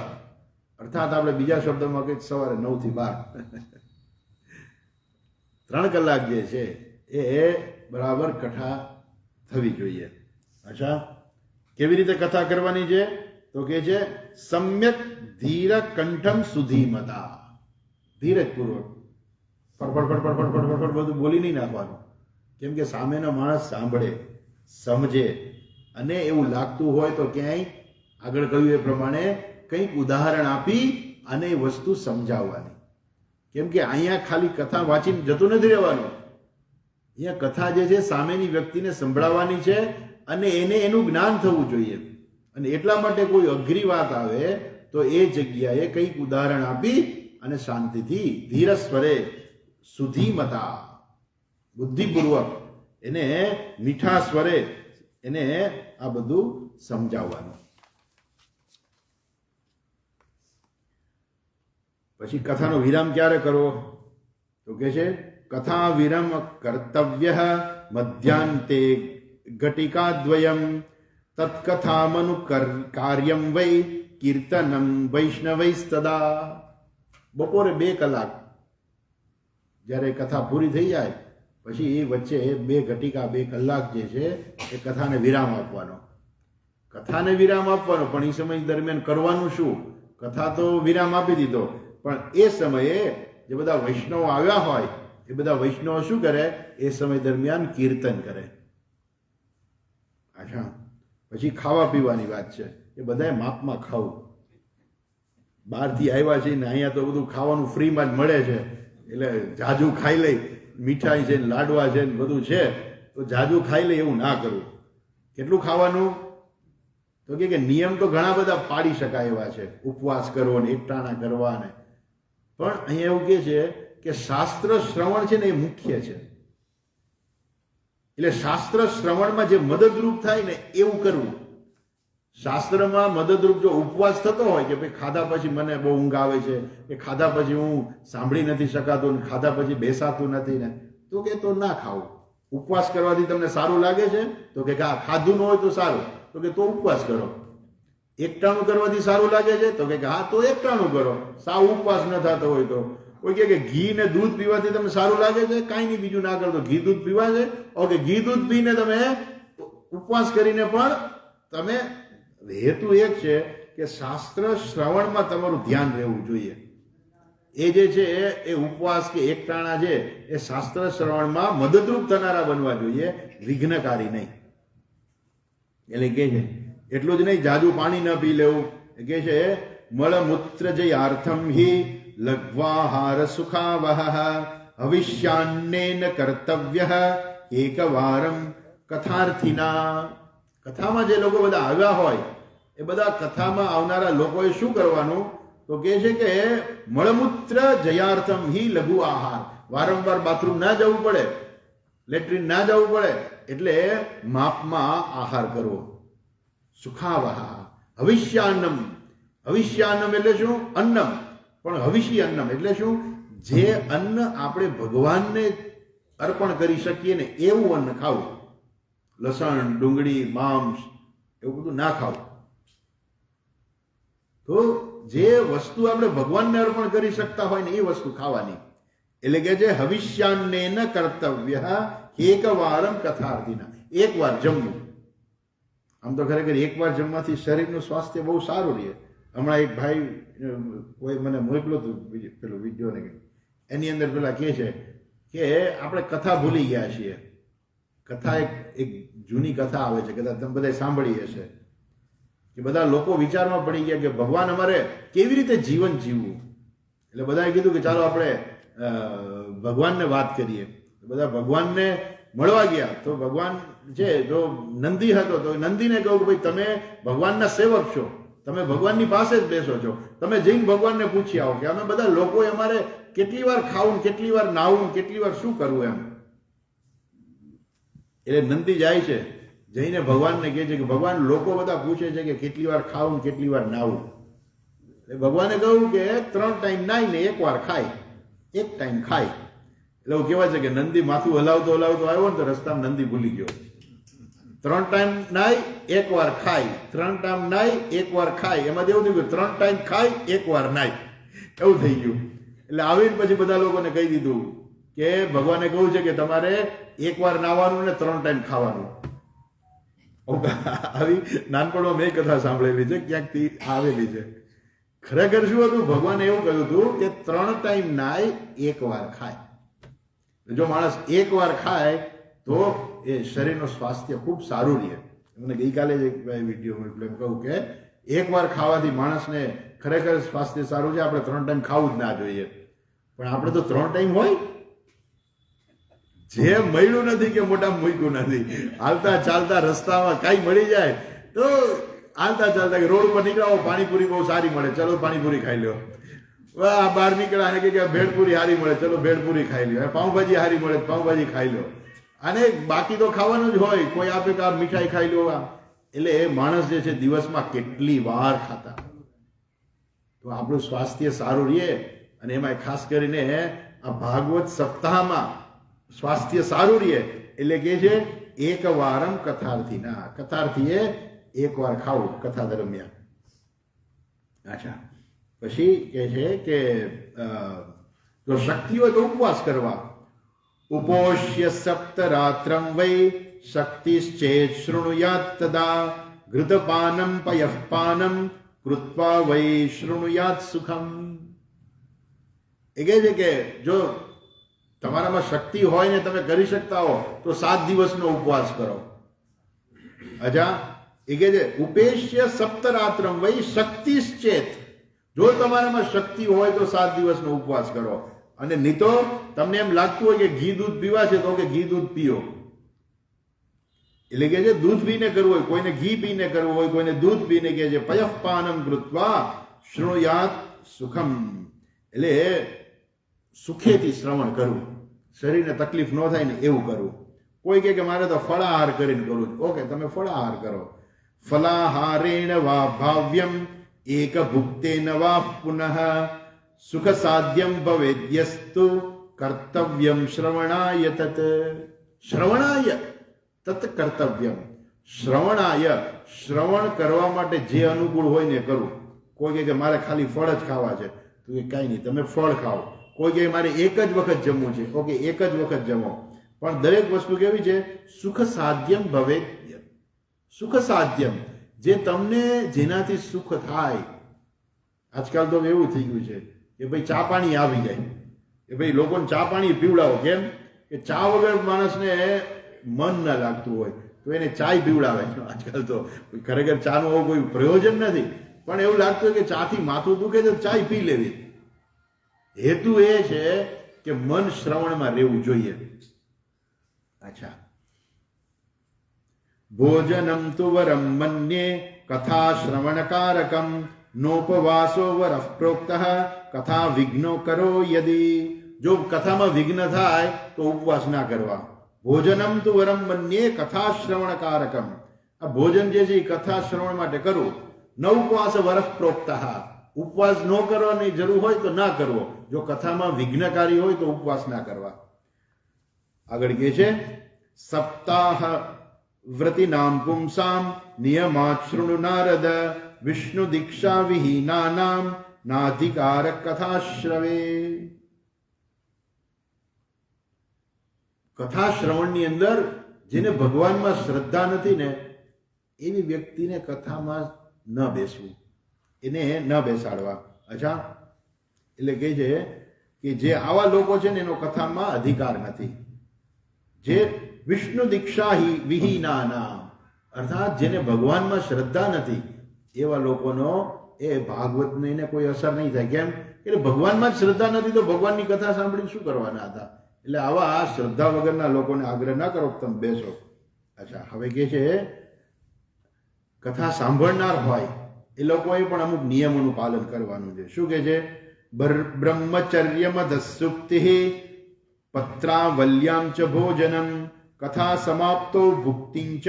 Speaker 1: અર્થાત આપણે બીજા શબ્દમાં કહીએ સવારે 9 થી 12 3 કલાક જે છે એ બરાબર કથા થવી જોઈએ. અચ્છા, કેવી રીતે કથા કરવાની છે? તો કે છે સમ્યક ધીર કંઠમ સુધીમતા. ધીરજપૂર્વક ફટફટ ફટફટ ફટફટ ફટફટ બધું બોલી નહીં નાખવાનું. કેમ કે સામેનો માણસ સાંભળે, સમજે અને એવું લાગતું હોય તો ક્યાંય આગળ કહ્યું એ પ્રમાણે કંઈક ઉદાહરણ આપી અને એ વસ્તુ સમજાવવાની. કેમ કે અહીંયા ખાલી કથા વાંચીને જતું નથી રહેવાનું. અહીંયા કથા જે છે સામેની વ્યક્તિને સંભળાવવાની છે અને એને એનું જ્ઞાન થવું જોઈએ. અને એટલા માટે કોઈ અઘરી વાત આવે તો એ જગ્યાએ કંઈક ઉદાહરણ આપી અને શાંતિથી ધીર સ્વરે સુધીમતા બુદ્ધિપૂર્વક એને મીઠા સ્વરે એને આ બધું સમજાવવાનું. પછી કથાનો વિરામ ક્યારે કરવો? તો કે છે કથા વિરામ કર્તવ્ય મધ્યાંતે ઘટિકાદ્વયમ તત્કથામનુ કાર્યમ વૈ કીર્તનમ વૈષ્ણવૈસ્તદા. બપોરે 2 કલાક જ્યારે કથા પૂરી થઈ જાય પછી એ વચ્ચે 2 ઘટિકા 2 કલાક જે છે એ કથાને વિરામ આપવાનો. કથાને વિરામ આપવાનો, પણ એ સમય દરમિયાન કરવાનું શું? કથા તો વિરામ આપી દીધો, પણ એ સમયે જે બધા વૈષ્ણવો આવ્યા હોય એ બધા વૈષ્ણવો શું કરે? એ સમય દરમિયાન કીર્તન કરે. અચ્છા, પછી ખાવા પીવાની વાત છે. એ બધાએ માપમાં ખાવું. બહારથી આવ્યા છે ને અહીંયા તો બધું ખાવાનું ફ્રીમાં જ મળે છે, એટલે જાજુ ખાઈ લઈ. મીઠાઈ છે ને લાડવા છે ને બધું છે, તો જાજુ ખાઈ લઈ એવું ના કરવું. કેટલું ખાવાનું? તો કે નિયમ તો ઘણા બધા પાડી શકાય એવા છે, ઉપવાસ કરવો ને એકટાણા કરવા ને, પણ અહીંયા એવું કહે છે કે શાસ્ત્ર શ્રવણ છે ને એ મુખ્ય છે. એટલે શાસ્ત્ર શ્રવણમાં જે મદદરૂપ થાય ને એવું કરવું. શાસ્ત્રમાં મદદરૂપ જો ઉપવાસ થતો હોય કે ભાઈ ખાધા પછી મને બહુ ઊંઘ આવે છે, કે ખાધા પછી હું સાંભળી નથી શકાતું, ખાધા પછી બેસાતું નથી ને, તો કે તો ના ખાવું. ઉપવાસ કરવાથી તમને સારું લાગે છે? તો કે આ ખાધું ન હોય તો સારું, તો કે તો ઉપવાસ કરો. એકટાણું કરવાથી સારું લાગે છે? તો કે હા તો એકટાણું કરો. સાવ ઉપવાસ ન થતો હોય તો. કોઈ કે ઘી ને દૂધ પીવાથી તમને સારું લાગે છે? કાંઈ નહીં, બીજું ના કરતો, ઘી દૂધ પીવા છે. ઓકે, ઘી દૂધ પીને તમે ઉપવાસ કરીને પણ તમે, હેતુ એક છે કે શાસ્ત્ર શ્રવણમાં તમારું ધ્યાન રહેવું જોઈએ. એ જે છે એ ઉપવાસ કે એકટાણા છે એ શાસ્ત્ર શ્રવણમાં મદદરૂપ થનારા બનવા જોઈએ, વિઘ્નકારી નહીં. એટલે કે છે એટલું જ નહીં, જાજુ પાણી ન પી લેવું. એ કે છે મળમૂત્ર જયાર્થમ હિ લઘ્વાહાર સુખાવહ હવિષ્યાન્નેન કર્તવ્ય એકવારમ કથાર્થિના. કથામાં જે લોકો બધા આવ્યા હોય એ બધા કથામાં આવનારા લોકોએ શું કરવાનું? તો કહે છે કે મળમૂત્ર જયાર્થમ હિ લઘુ આહાર. વારંવાર બાથરૂમ ના જવું પડે, લેટ્રિન ના જવું પડે, એટલે માપમાં આહાર કરવો. સુખાવહ હવિષ્યાન્નમ. હવિષ્યાન્નમ એટલે શું? અન્નમ, પણ હવિષી અન્નમ એટલે શું? જે અન્ન આપણે ભગવાનને અર્પણ કરી શકીએ ને એવું અન્ન ખાવું. લસણ, ડુંગળી, માંસ એવું બધું ના ખાવું. તો જે વસ્તુ આપણે ભગવાનને અર્પણ કરી શકતા હોય ને એ વસ્તુ ખાવાની. એટલે કે જે હવિષ્યાન્નેન કર્તવ્ય એકવારમ કથાર્થિના. એકવાર જમવું. આમ તો ખરેખર એકવાર જમવાથી શરીરનું સ્વાસ્થ્ય બહુ સારું રહે. હમણાં એક ભાઈ કોઈ મને મોકલો હતું પેલું વિડીયો ને, એની અંદર પેલા કહે છે કે આપણે કથા ભૂલી ગયા છીએ. કથા એક જૂની કથા આવે છે, કદાચ તમે બધા સાંભળી હશે, કે બધા લોકો વિચારમાં પડી ગયા કે ભગવાન અમારે કેવી રીતે જીવન જીવવું. એટલે બધાએ કીધું કે ચાલો આપણે ભગવાનને વાત કરીએ. બધા ભગવાનને મળવા ગયા. તો ભગવાન છે, જો નંદી હતો તો નંદીને કહ્યું કે ભાઈ તમે ભગવાનના સેવક છો, તમે ભગવાનની પાસે જ બેસો છો, તમે જઈને ભગવાનને પૂછી આવો કે અમે બધા લોકોએ અમારે કેટલી વાર ખાવું, કેટલી વાર નાવું, કેટલી વાર શું કરવું એમ. એટલે નંદી જાય છે, જઈને ભગવાનને કહે છે કે ભગવાન લોકો બધા પૂછે છે કે કેટલી વાર ખાવું, કેટલી વાર નાવું. એટલે ભગવાને કહ્યું કે 3 ટાઈમ નાઈને 1 વાર ખાય, 1 ટાઈમ ખાય. એટલે એવું કહેવાય છે કે નંદી માથું હલાવતો હલાવતો આવ્યો ને તો રસ્તામાં નંદી ભૂલી ગયો. 3 ટાઈમ નાય 1 વાર ખાય, 3 ટાઈમ નાય 1 વાર ખાય. એમાં એવું થયું કે 3 ટાઈમ ખાય 1 વાર નાય, એવું થઈ ગયું. એટલે આવીને પછી બધા લોકોને કહી દીધું કે ભગવાને કહ્યું છે કે તમારે 1 વાર નાવાનું ને 3 ટાઈમ ખાવાનું. આવી નાનપણમાં મેં કથા સાંભળેલી છે, ક્યાંકથી આવેલી છે. ખરેખર શું હતું? ભગવાને એવું કહ્યું હતું કે 3 ટાઈમ નાય 1 વાર ખાય. જો માણસ 1 વાર ખાય તો એ શરીરનું સ્વાસ્થ્ય ખૂબ સારું રહે. મને ગઈકાલે જ એક વિડીયો એમ કહું કે 1 વાર ખાવાથી માણસને ખરેખર સ્વાસ્થ્ય સારું છે. આપણે 3 ટાઈમ ખાવું જ ના જોઈએ, પણ આપણે તો 3 ટાઈમ હોય. જે મળ્યું નથી કે મોઢામાં મૂક્યું નથી, હાલતા ચાલતા રસ્તામાં કાંઈ મળી જાય તો હાલતા ચાલતા કે રોડ ઉપર નીકળાવો, પાણીપુરી બહુ સારી મળે, ચલો પાણીપુરી ખાઈ લો. બહાર નીકળ્યા અને કે ભેળપુરી સારી મળે, ચલો ભેળપુરી ખાઈ લો. પાઉંભાજી સારી મળે, પાઉંભાજી ખાઈ લો. અને બાકી તો ખાવાનું જ હોય, કોઈ આપે કે આ મીઠાઈ ખાઈ લો. એટલે એ માણસ જે છે દિવસમાં કેટલી વાર ખાતા. તો આપણું સ્વાસ્થ્ય સારું રહે. અને એમાં ખાસ કરીને આ ભાગવત સપ્તાહમાં સ્વાસ્થ્ય સારું રહે એટલે કે છે 1 વારમ કથાર્થિના. કથાર્થીએ 1 વાર ખાવું કથા દરમિયાન. અચ્છા, પછી કહે છે કે જો શક્તિ હોય તો ઉપવાસ કરવા. उपोष्य सप्तरात्रं वै शक्तिश्चेत् शृणुयात् तदा घृतपानं पयःपानं कृत्वा वै शृणुयात् सुखम. એ કહે છે કે જો તમારામાં શક્તિ હોય ને તમે કરી શકતા હો તો 7 દિવસનો ઉપવાસ કરો. અજા એ કહે છે ઉપેશ્ય સપ્તરાત્રમ વૈ શક્તિશ્ચેત, જો તમારામાં શક્તિ હોય તો 7 દિવસનો ઉપવાસ કરો. અને નહીં તો તમને એમ લાગતું હોય કે ઘી દૂધ પીવા છે તો કે ઘી દૂધ પીઓ. એટલે કે છે દૂધ પીને કરવું હોય, કોઈને ઘી પીને કરવું હોય, કોઈને દૂધ પીને કે છે પયઃપાનમ કૃત્વા શૃણુયાત સુખમ. એટલે સુખેથી શ્રવણ કરવું, શરીરને તકલીફ ન થાય ને એવું કરવું. કોઈ કહે કે મારે તો ફળાહાર કરીને કરવું, ઓકે તમે ફળાહાર કરો. ફલાહારેણ વા ભાવ્યમ એક ભુક્તેન વા પુનઃ સુખ સાધ્યમ ભવેદ્યસ્તુ કર્તવ્યમ શ્રવણાય તત. શ્રવણાય તત કર્તવ્યમ. શ્રવણાય, શ્રવણ કરવા માટે જે અનુકૂળ હોય ને કરવું. કોઈ કહે કે મારે ખાલી ફળ જ ખાવા છે, તો એ કાંઈ નહીં, તમે ફળ ખાઓ. કોઈ કહે મારે એક જ વખત જમવું છે, ઓકે એક જ વખત જમો. પણ દરેક વસ્તુ કેવી છે? સુખ સાધ્યમ ભવેદ્ય. સુખ સાધ્યમ, જે તમને જેનાથી સુખ થાય. આજકાલ તો એવું થઈ ગયું છે કે ભાઈ ચા પાણી આવી જાય, કે ભાઈ લોકોને ચા પાણી પીવડાવો. કેમ કે ચા વગર માણસને મન ના લાગતું હોય તો એને ચાય પીવડાવે. આજકાલ તો ખરેખર ચાનું આવું કોઈ પ્રયોજન નથી, પણ એવું લાગતું હોય કે ચાથી માથું દુખે તો ચાય પી લેવી. હેતુ એ છે કે મન શ્રવણમાં રહેવું જોઈએ. અચ્છા, ભોજનમ તુ વરમ મન્યે કથા શ્રવણકારકમ નોપવાસો વરઃ પ્રોક્તઃ કથા વિઘ્નો કરો યદી. જો કથામાં વિઘ્ન થાય તો ઉપવાસ ના કરવા. ભોજનમ તુ વરમ મન્યે કથા શ્રવણકારકમ. આ ભોજન જે છે એ કથા શ્રવણ માટે કરવું. ન ઉપવાસ વરઃ પ્રોક્તઃ, ઉપવાસ ન કરવાની જરૂર હોય તો ના કરવો. જો કથામાં વિઘ્નકારી હોય તો ઉપવાસ ના કરવા. આગળ કહે છે સપ્તાહ વ્રતિનામ પુંસામ નિયમાત શૃણુ નારદ વિષ્ણુ દીક્ષા વિહીનાનામ નાધિકાર કથાશ્રવે. કથા શ્રવણની અંદર જેને ભગવાનમાં શ્રદ્ધા નથી ને એવી વ્યક્તિને કથામાં ન બેસવું, એને ન બેસાડવા. અચ્છા, એટલે કહે છે કે જે આવા લોકો છે ને એનો કથામાં અધિકાર નથી. જે વિષ્ણુ દીક્ષા વિહીનાનામ, અર્થાત જેને ભગવાનમાં શ્રદ્ધા નથી એવા લોકોનો એ ભાગવતને એને કોઈ અસર નહીં થાય. કેમ? એટલે ભગવાનમાં જ શ્રદ્ધા નથી તો ભગવાનની કથા સાંભળીને શું કરવાના હતા? એટલે આવા શ્રદ્ધા વગરના લોકોને આગ્રહ ના કરો તમે બેસો. અચ્છા, હવે કે છે કથા સાંભળનાર હોય એ લોકોએ પણ અમુક નિયમોનું પાલન કરવાનું છે. શું કે છે? બ્રહ્મચર્યમદસુપ્તિ પત્રાવલ્યામ ચ ભોજનમ કથા સમાપ્તો ભુક્તિં ચ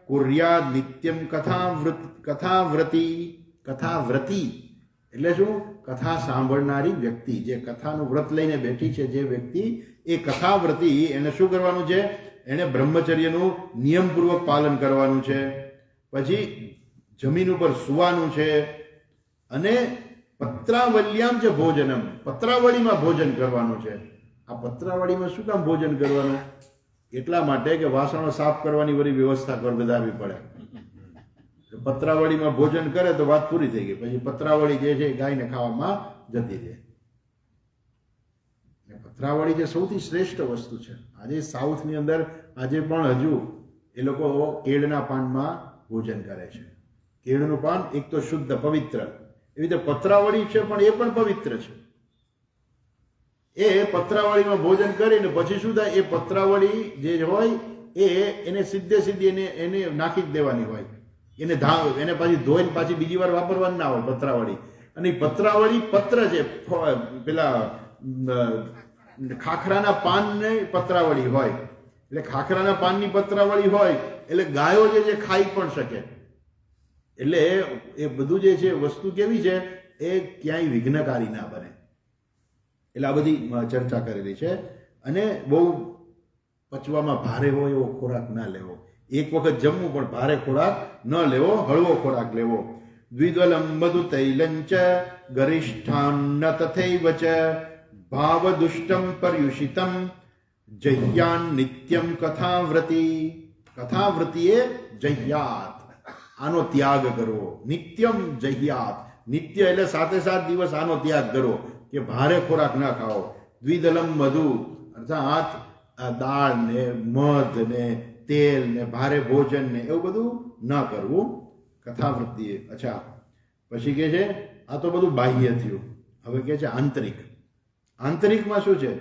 Speaker 1: કુર્યાદ નિત્યમ કથાવ્રતિ. કથાવ્રતિ એટલે શું? કથા સાંભળનારી વ્યક્તિ, જે કથાનું વ્રત લઈને બેઠી છે જે વ્યક્તિ, એ કથાવ્રતિ, એને શું કરવાનું છે? એને બ્રહ્મચર્યનું નિયમપૂર્વક પાલન કરવાનું છે. પછી જમીન ઉપર સુવાનું છે. અને પત્રાવલ્યામ છે ભોજનમ, પત્રાવળીમાં ભોજન કરવાનું છે. આ પત્રાવળીમાં શું કામ ભોજન કરવાનું? એટલા માટે કે વાસણો સાફ કરવાની વળી વ્યવસ્થા વધારવી પડે. પત્રાવળીમાં ભોજન કરે તો વાત પૂરી થઈ ગઈ. પછી પત્રાવળી જે છે ગાયને ખાવામાં જતી રહે. પત્રાવળી જે સૌથી શ્રેષ્ઠ વસ્તુ છે. આજે સાઉથની અંદર આજે પણ હજુ એ લોકો કેળના પાનમાં ભોજન કરે છે. કેળનું પાન એક તો શુદ્ધ પવિત્ર, એવી રીતે પત્રાવળી છે પણ એ પણ પવિત્ર છે. એ પત્રાવળીમાં ભોજન કરીને પછી શું થાય? એ પત્રાવળી જે હોય એને સીધે સીધી એને નાખી જ દેવાની હોય. એને પાછી ધોઈને પાછી બીજી વાર વાપરવાની ના હોય પત્રાવળી. અને પત્રાવળી પત્ર છે, પેલા ખાખરાના પાનની પત્રાવળી હોય. એટલે ખાખરાના પાનની પત્રાવળી હોય એટલે ગાયો જે છે ખાઈ પણ શકે. એટલે એ બધું જે છે વસ્તુ કેવી છે? એ ક્યાંય વિઘ્નકારી ના બને. એટલે આ બધી ચર્ચા કરેલી છે. અને બહુ પચવામાં ભારે હોય એવો ખોરાક ના લેવો. એક વખત જમવું પણ ભારે ખોરાક ન લેવો, હળવો ખોરાક લેવો. દ્વિદલમ મધુ તૈલંચ ગરિષ્ઠાન્ન તથૈવ ચ ભાવ દુષ્ટમ પર્યુષિતમ જહ્યાન નિત્યમ કથાવ્રતિ. કથાવ્રતિ એ જહ્યાત, આનો ત્યાગ કરવો. નિત્યમ જહ્યાત, નિત્ય એટલે સાથે 7 દિવસ આનો ત્યાગ કરો કે ભારે ખોરાક ના ખાઓ. દ્વિદલમ મધુ અર્થાત દાળ ને મધ ને તેલ ને ભારે ભોજન ને એવું બધું ન કરવું. કથાવૃત્તિ. અચ્છા, પછી કે છે આ તો બધું બાહ્ય થયું. હવે કે છે આંતરિક. આંતરિકમાં શું છે?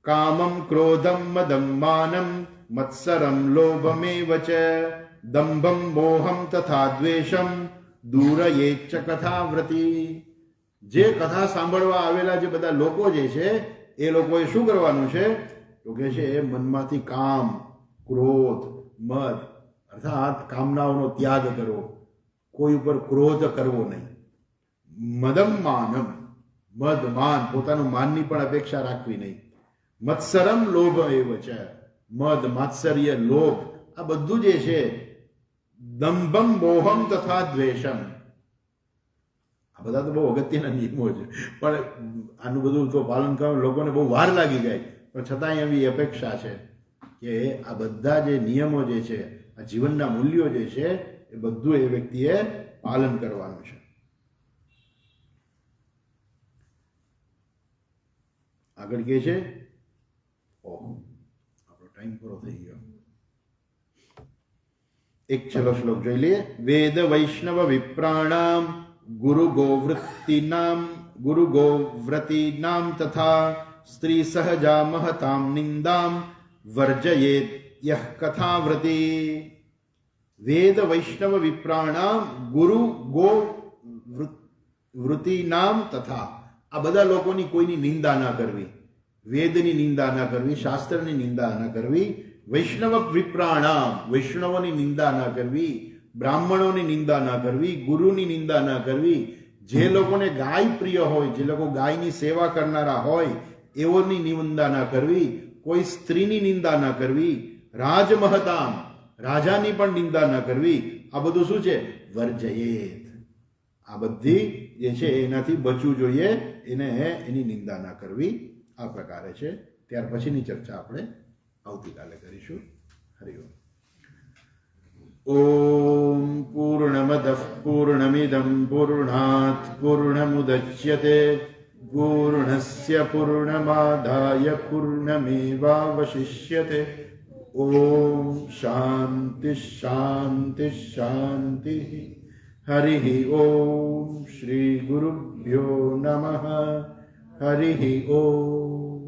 Speaker 1: કામમ ક્રોધમ મદમ માનમ મત્સરમ લોભમેવ ચ દંભમ મોહમ તથા દ્વેષમ દૂરયેચ્ચ કથાવ્રતિ. જે કથા સાંભળવા આવેલા જે બધા લોકો જે છે એ લોકોએ શું કરવાનું છે? તો કે છે એ મનમાંથી કામ, ક્રોધ, મદ અર્થાત કામનાઓનો ત્યાગ કરવો. કોઈ ઉપર ક્રોધ કરવો નહીં. મદમ માનમ, મદ માન, પોતાનું માનની પણ અપેક્ષા રાખવી નહીં. મત્સરમ લોભ એવ છે, મદ માત્સર્ય લોભ આ બધું જે છે. દંભમ મોહમ તથા દ્વેષમ, આ બધા તો બહુ અગત્યના નિયમો છે, પણ આનું બધું તો પાલન કરવાનું લોકોને બહુ વાર લાગી જાય. પણ છતાંય એવી અપેક્ષા છે કે આ બધા જે નિયમો જે છે, આ જીવનના મૂલ્યો જે છે એ બધું એ વ્યક્તિએ પાલન કરવાનું છે. આગળ કે છે, ઓહો આપણો ટાઈમ પૂરો થઈ ગયો. એક છેલ્લો શ્લોક જોઈ લઈએ. વેદ વૈષ્ણવ વિપ્રાણામ ગુરુ ગોવ્રતીનામ તથા સ્ત્રી સહજા મહતામ નિંદામ વર્જયેત યહ કથાવ્રતિ. વેદ વૈષ્ણવ વિપ્રાણામ ગુરુ ગોવ્રતીનામ તથા, આ બધા લોકોની કોઈની નિંદા ના કરવી. વેદની નિંદા ના કરવી, શાસ્ત્રની નિંદા ના કરવી. વૈષ્ણવ વિપ્રાણામ, વૈષ્ણવોની નિંદા ના કરવી. બ્રાહ્મણોની નિંદા ના કરવી. ગુરુની નિંદા ના કરવી. જે લોકોને ગાય પ્રિય હોય, જે લોકો ગાયની સેવા કરનારા હોય એઓની નિંદા ના કરવી. કોઈ સ્ત્રીની નિંદા ના કરવી. રાજમહતામ, રાજાની પણ નિંદા ના કરવી. આ બધું શું છે? વર્જયેત. આ બધી જે છે એનાથી બચવું જોઈએ, એની નિંદા ના કરવી. આ પ્રકારે છે. ત્યાર પછીની ચર્ચા આપણે આવતીકાલે કરીશું. હરિ ઓમ. ઓમ પૂર્ણમદ પૂર્ણમિદં પૂર્ણાત પૂર્ણમુદચ્યતે પૂર્ણસ્ય પૂર્ણમાદાય પૂર્ણમેવાવશિષ્યતે. ઓમ શાંતિ શાંતિ શાંતિ. હરિ ઓમ. શ્રી ગુરુભ્યો નમઃ. હરિ ઓમ.